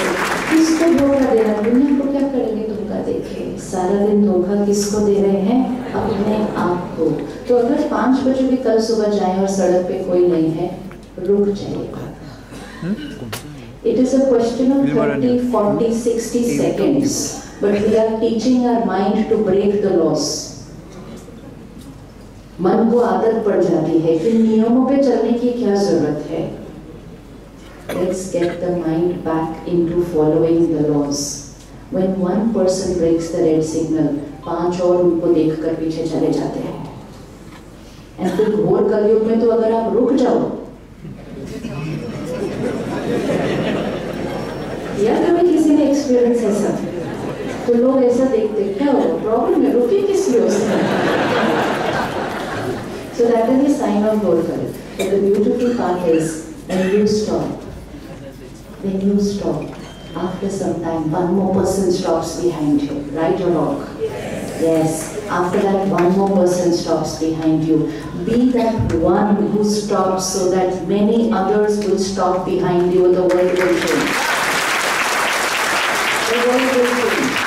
किसको धोखा देना? दुनिया को क्या करेंगे धोखा देके? सारा दिन धोखा किसको दे रहे हैं? अपने आप को। तो अगर 5 बजे भी कल सुबह जाएं और सड़क पे कोई नहीं है, रुक जाइएगा। It is a question of 30, 40, 60 seconds, but we are teaching our mind to break the laws. मन को आदत पड़ जाती है कि नियमों पे चलने की क्या जरूरत है। Let's get the mind back into following the laws. When one person breaks the red signal, 5 और उनको देखकर पीछे चले जाते हैं। And फिर घोर कलयुग में तो अगर आप रुक जाओ, या कभी किसी ने एक्सपीरियंस ऐसा, तो लोग ऐसा देखते क्या हो प्रॉब्लम है, रुके किस लिए उसने? So that is the sign of घोर कलयुग. But the beautiful part is when you stop. When you stop, after some time, one more person stops behind you, right or wrong? Yes. After that, one more person stops behind you. Be that one who stops so that many others will stop behind you. The world will change. The world will change.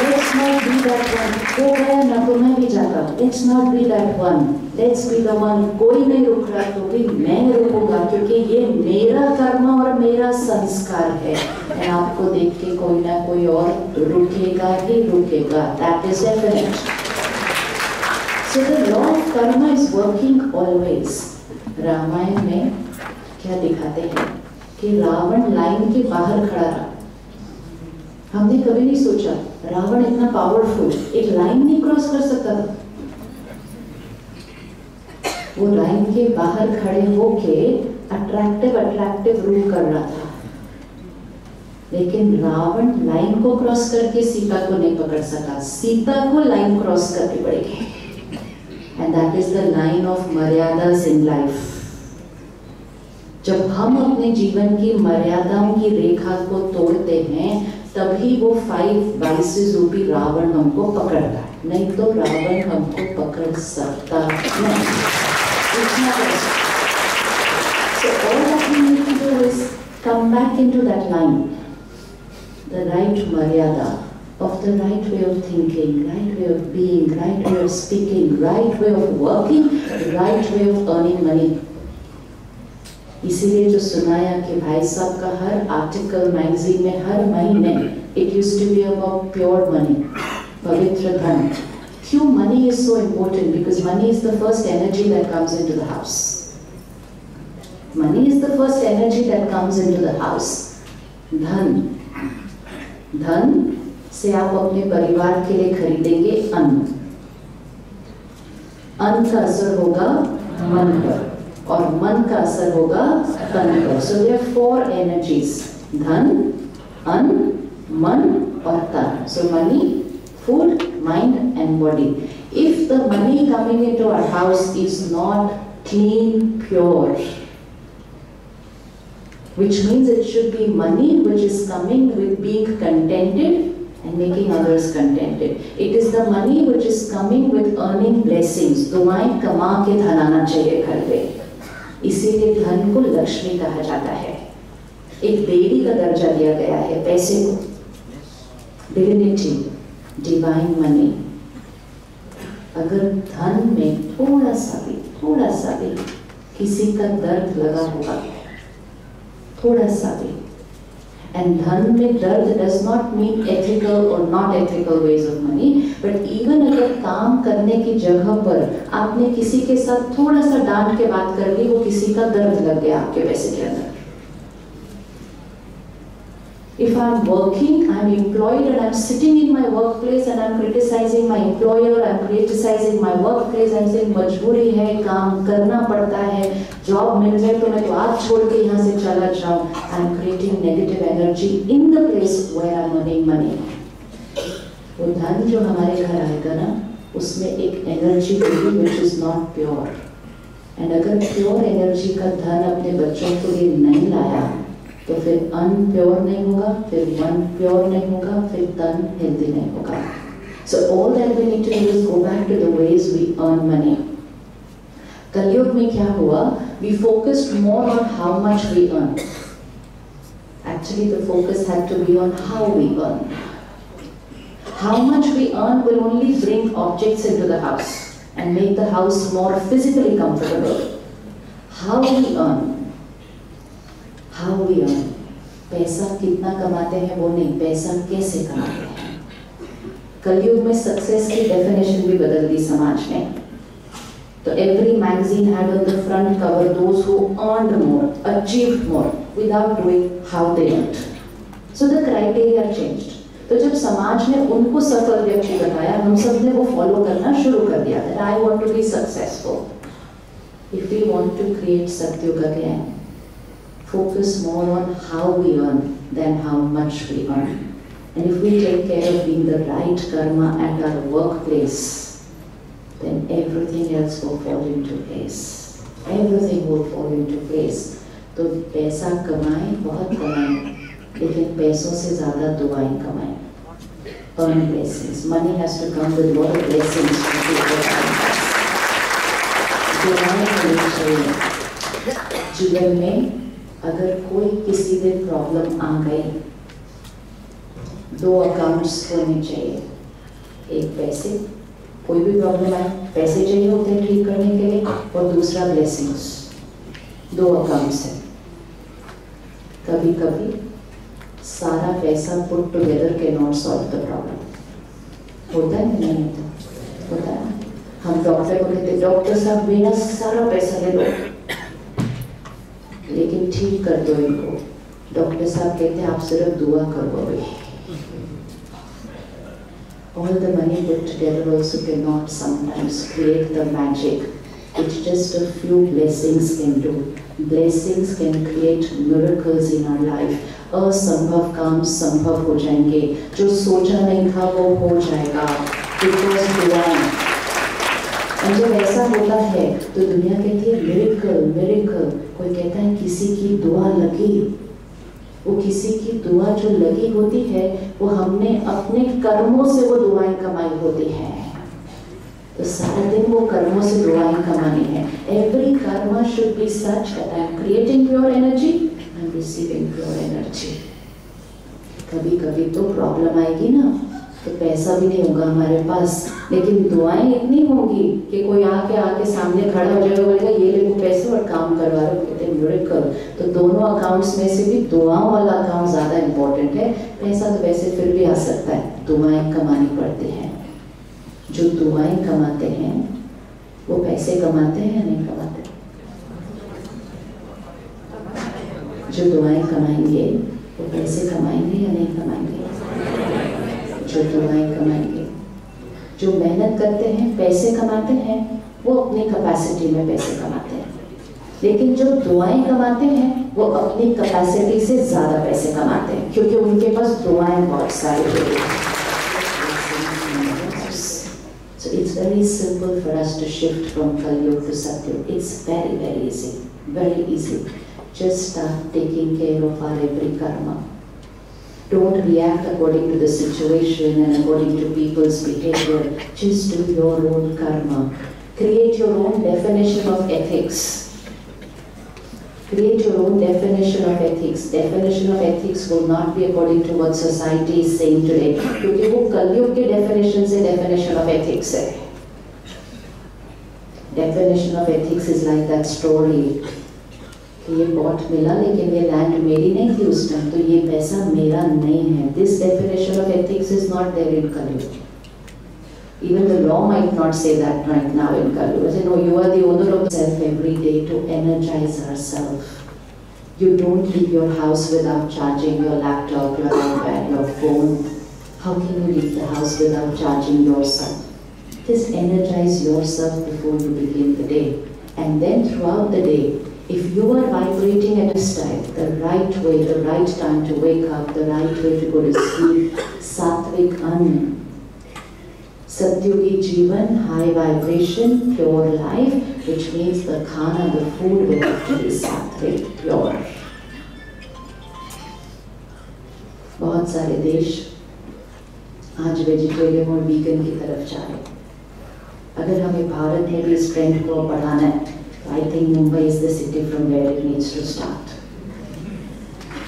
Let's not be that one. हो गया ना तो मैं भी जाता हूँ. Let's not be that one. Let's be the one. कोई नहीं रुक रहा तो भी मैं रुकूंगा क्योंकि ये मेरा कर्म और मेरा संस्कार है। और आपको देख के कोई ना कोई और रुकेगा ही रुकेगा। That is definite. So the law of karma is working always. Ramayan में क्या दिखाते हैं कि रावण लाइन के बाहर खड़ा रहा। हमने कभी नहीं सोचा रावण इतना पावरफुल एक लाइन नहीं क्रॉस कर सकता था। वो लाइन के बाहर खड़े होके अट्रैक्टिव रूल कर रहा था, लेकिन रावण लाइन को क्रॉस करके सीता को नहीं पकड़ सका। सीता को लाइन क्रॉस करनी पड़ेगी। And that is the line of मर्यादास in life. जब हम अपने जीवन की मर्यादाओं की रेखा को तोड़ते हैं, तभी वो 5 vices रूपी रावण हमको पकड़ता है, नहीं तो रावण हमको पकड़ सकता नहीं। So all that we need to do is come back into that line, the right maryada of the right way of thinking, right way of being, right way of speaking, right way of working, right way of earning money. इसीलिए जो सुनाया कि भाई साहब का हर article magazine में हर महीने it used to be about pure money, पवित्र धन। क्यों money is so important? Because money is the first energy that comes into the house. Money is the first energy that comes into the house. धन से आप अपने परिवार के लिए खरीदेंगे अन्न। अन्न का असर होगा मन पर और मन का असर होगा तन पर। सो देयर आर 4 एनर्जीज, धन, अन्न, मन और तन। सो money, food, mind and body. If the money coming into our house is not clean, pure, which means it should be money which is coming with being contented and making others contented. It is the money which is coming with earning blessings. दुआएं कमा के धन आना चाहिए घर पे, इसीलिए धन को लक्ष्मी कहा जाता है। एक देवी का दर्जा दिया गया है पैसे को, डिविनिटी, डिवाइन मनी। अगर धन में थोड़ा सा भी किसी का दर्द लगा होगा, थोड़ा सा भी, एंड धन में दर्द डज नॉट मीन एथिकल और not ethical ways of money, but even अगर काम करने की जगह पर आपने किसी के साथ थोड़ा सा डांट के बात कर ली, वो किसी का दर्द लग गया आपके पैसे के अंदर। If I'm working, I'm employed and I'm sitting in my workplace and I'm criticizing my employer, I'm criticizing my workplace, I'm saying मजबूरी है, काम करना पड़ता है, जॉब मिल जाए तो मैं तो आज छोड़ के यहाँ से चला जाऊँ। I'm creating negative energy in the place where I'm earning money. वो धन जो हमारे घर आएगा ना, उसमें एक एनर्जी होगी which is not pure. And अगर प्योर एनर्जी का धन अपने बच्चों के लिए नहीं लाया, तो फिर अन्न प्योर नहीं होगा, फिर मन प्योर नहीं होगा, फिर तन हेल्दी नहीं होगा। So all that we need to do is go back to the ways we earn money. कलयुग में क्या हुआ? We focused more on how much we earn. Actually, the focus had to be on how we earn. How much we earn will only bring objects into the house and make the house more physically comfortable. How we earn. How we earn. पैसा कितना कमाते हैं वो नहीं, पैसा कैसे कमाते हैं। कलयुग में सक्सेस की डेफिनेशन भी बदल दी समाज ने। तो every magazine had on the front cover those who earned more, achieved more without doing how they earned. So the criteria changed. तो जब समाज ने उनको सफल व्यक्ति बताया, हम सब ने वो फॉलो करना शुरू कर दिया। That I want to be successful. If we want to create Satyug again, focus more on how we earn than how much we earn. And if we take care of being the right karma at our workplace, then everything else will fall into place. Everything will fall into place. तो पैसा कमाएं, बहुत कमाएं, लेकिन पैसों से ज़्यादा दुआएं कमाएं. Earn blessings. Money has to come with lot of blessings. दुआएं करनी चाहिए. जीवन में अगर कोई किसी दिन प्रॉब्लम आ गई, 2 अकाउंट्स होने चाहिए. एक पैसे, कोई भी प्रॉब्लम आए, पैसे चाहिए होते हैं ठीक करने के लिए, और दूसरा ब्लेसिंग्स. 2 अकाउंट्स हैं. कभी कभी सारा पैसा पुट टुगेदर के नॉट सॉल्व द प्रॉब्लम. होता है नहीं होता? होता है. हम डॉक्टर को कहते, डॉक्टर साहब मेरा सारा पैसा ले लो लेकिन ठीक कर दो इनको. डॉक्टर साहब कहते हैं आप सिर्फ दुआ करो अभी. All the money put together also cannot sometimes create the magic which just a few blessings can do. Blessings can create miracles in our life. असंभव काम संभव हो जाएंगे. जो सोचा नहीं था वो हो जाएगा. Because दुआएं. और जब ऐसा होता है तो दुनिया कहती है मिरेकल मिरेकल. कोई कहता है किसी की दुआ लगी. वो किसी की दुआ जो लगी होती है वो हमने अपने कर्मों से वो दुआएं कमाई होती हैं. तो सारा दिन वो कर्मों से दुआएं कमानी है. Every karma should be such that I am creating pure energy, I am receiving pure energy. कभी कभी तो प्रॉब्लम आएगी ना, तो पैसा भी नहीं होगा हमारे पास, लेकिन दुआएं इतनी होंगी कि कोई आके सामने खड़ा हो जाएगा, बोलेगा ये ले वो पैसे और काम करवा रहे हो. कहते हैं मिरेकल. तो दोनों अकाउंट्स में से भी दुआओं वाला अकाउंट ज़्यादा इम्पोर्टेंट है. पैसा तो वैसे फिर भी आ सकता है, दुआएं कमानी पड़ती हैं. जो दुआएं कमाते हैं वो पैसे कमाते हैं या नहीं कमाते? जो दुआएं कमाएंगे वो पैसे कमाएंगे या नहीं कमाएंगे? जो दुआएं कमाएंगे। जो मेहनत करते हैं, पैसे कमाते हैं, वो अपनी कैपेसिटी में पैसे कमाते हैं, लेकिन जो दुआएं कमाते हैं वो अपनी कैपेसिटी से ज़्यादा पैसे कमाते हैं, क्योंकि उनके पास दुआएं बहुत सारी होती हैं। So it's very simple for us to shift from Kalyug to Satyug. It's very, very easy, very easy. Just start taking care of our every karma. Don't react according to the situation and according to people's behavior. Just do your own karma. Create your own definition of ethics. Create your own definition of ethics. Definition of ethics will not be according to what society is saying today. क्योंकि वो कलयुग के definition से definition of ethics है. Definition of ethics is like that story. कि ये pot मिला लेकिन ये लैंड मेरी नहीं थी उस टाइम, तो ये पैसा मेरा नहीं है. This definition of ethics is not there in Kalyug. Even the law might not say that right now in Kalyug. I say, no, you are the owner of yourself every day to energize ourselves. You don't leave your house without charging your laptop, your iPad, your phone. How can you leave the house without charging yourself? Just energize yourself before you begin the day. And then throughout the day, if you are vibrating at this time, the right way, the right time to wake up, the right way to go to sleep, sattvic anna, Satyugi Jivan, high vibration, pure life, which means the khana, the food will have to be sattvic, pure. बहुत सारे देश आज vegetarian और vegan की तरफ जा रहे हैं. अगर हमें भारत में भी इस ट्रेंड को बढ़ाना है, तो I think Mumbai is the city from where it needs to start.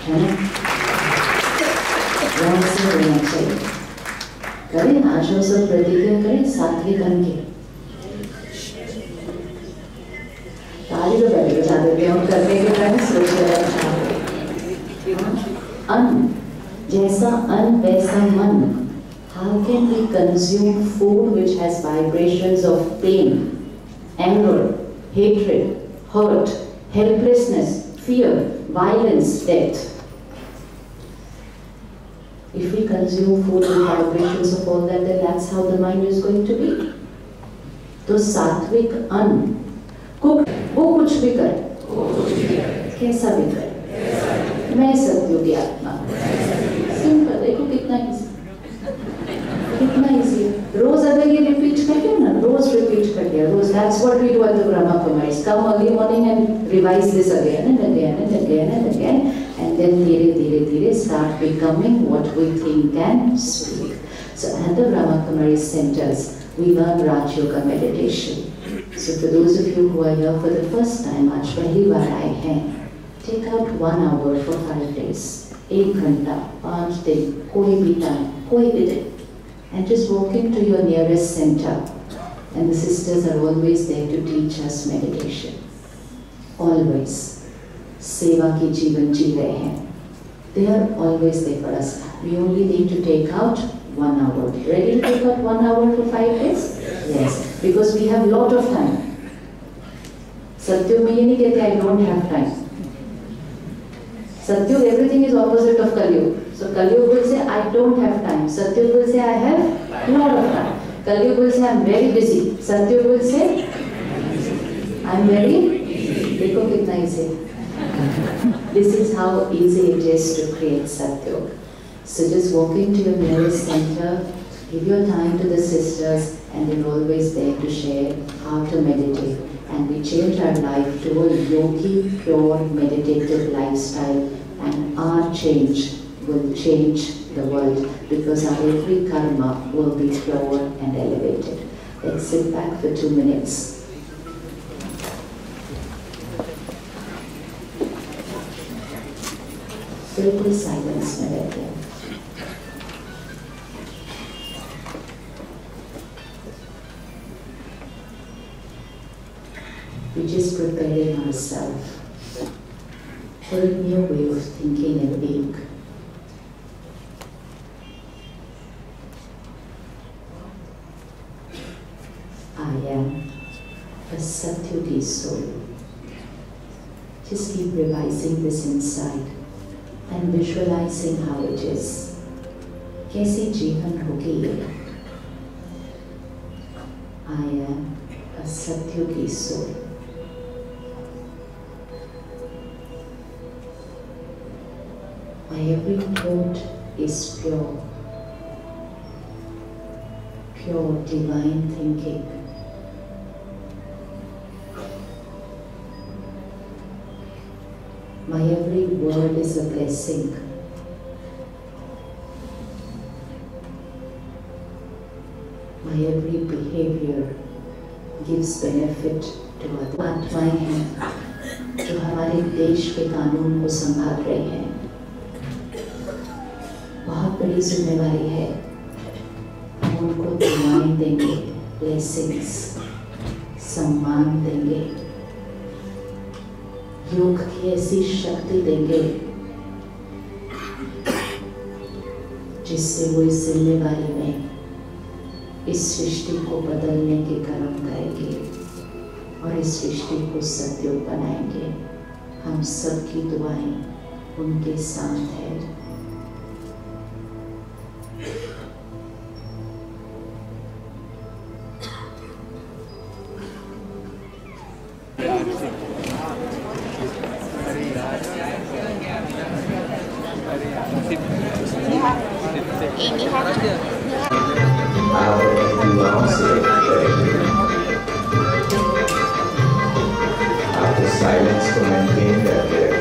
है ना? वहाँ से होना चाहिए. करें आज हम सब प्रतिज्ञा करें सात्विक अन्न की. ताली तो बैठे बजा देते हम करने के टाइम सोच रहे अन्न जैसा अन्न वैसा मन. How can we consume food which has vibrations of pain, anger, hatred, hurt, helplessness, fear, violence, death? If we consume food with vibrations of all that, then that's how the mind is going to be. तो सात्विक अन्न cook वो कुछ भी करे, कैसा भी करे, मैं सत्युगी आत्मा. सिंपल. देखो कितना इजी, कितना इजी. रोज अगर ये रिपीट करके ना, रोज रिपीट करके, रोज. That's what we do at the Brahma Kumaris. Come early morning and revise this again and again and again and again. And then धीरे start becoming what we think and speak. So at the Brahma Kumari centers, we learn Raj Yoga meditation. So for those of you who are here for the first time, आज पहली बार आए हैं, take out 1 hour for 5 days. 1 घंटा, 5 दिन, कोई भी time, कोई भी दिन, and just walk into your nearest center. And the sisters are always there to teach us meditation. Always. सेवा की जीवन जी रहे हैं. They are always there for us. We only need to take out 1 hour. Ready to take out 1 hour for 5 days? Yes. Because we have lot of time. Satyug में ये नहीं कहते I don't have time. Satyug, everything is opposite of Kalyug. So Kalyug will say I don't have time. Satyug will say I have lot of time. Kalyug will say I'm very busy. Satyug will say I'm very. देखो कितना easy. This is how easy it is to create Satyug. So just walk into your nearest center, give your time to the sisters, and they're always there to share how to meditate. And we change our life to a yogi, pure, meditative lifestyle, and our change will change the world because our every karma will be pure and elevated. Let's sit back for 2 minutes. Total silence में बैठे हैं. We're just preparing ourselves for a new way of thinking and being. I am a Satyugi soul. Just keep revising this inside and visualizing how it is. कैसी जीवन होगी ये? I am a Satyugi soul. My every thought is pure divine thinking. My every word is a blessing. My every behavior gives benefit to others. आत्माएं हैं जो हमारे देश के कानून को संभाल रही हैं। बहुत बड़ी जिम्मेवारी है। हम उनको दुआएं देंगे, ब्लेसिंग्स, सम्मान देंगे, योग की ऐसी शक्ति देंगे जिससे वो इस जिम्मेवारी में इस सृष्टि को बदलने के कर्म करेंगे और इस सृष्टि को सतयुग बनाएंगे। हम सबकी दुआएं उनके साथ है। After silence to maintain that there.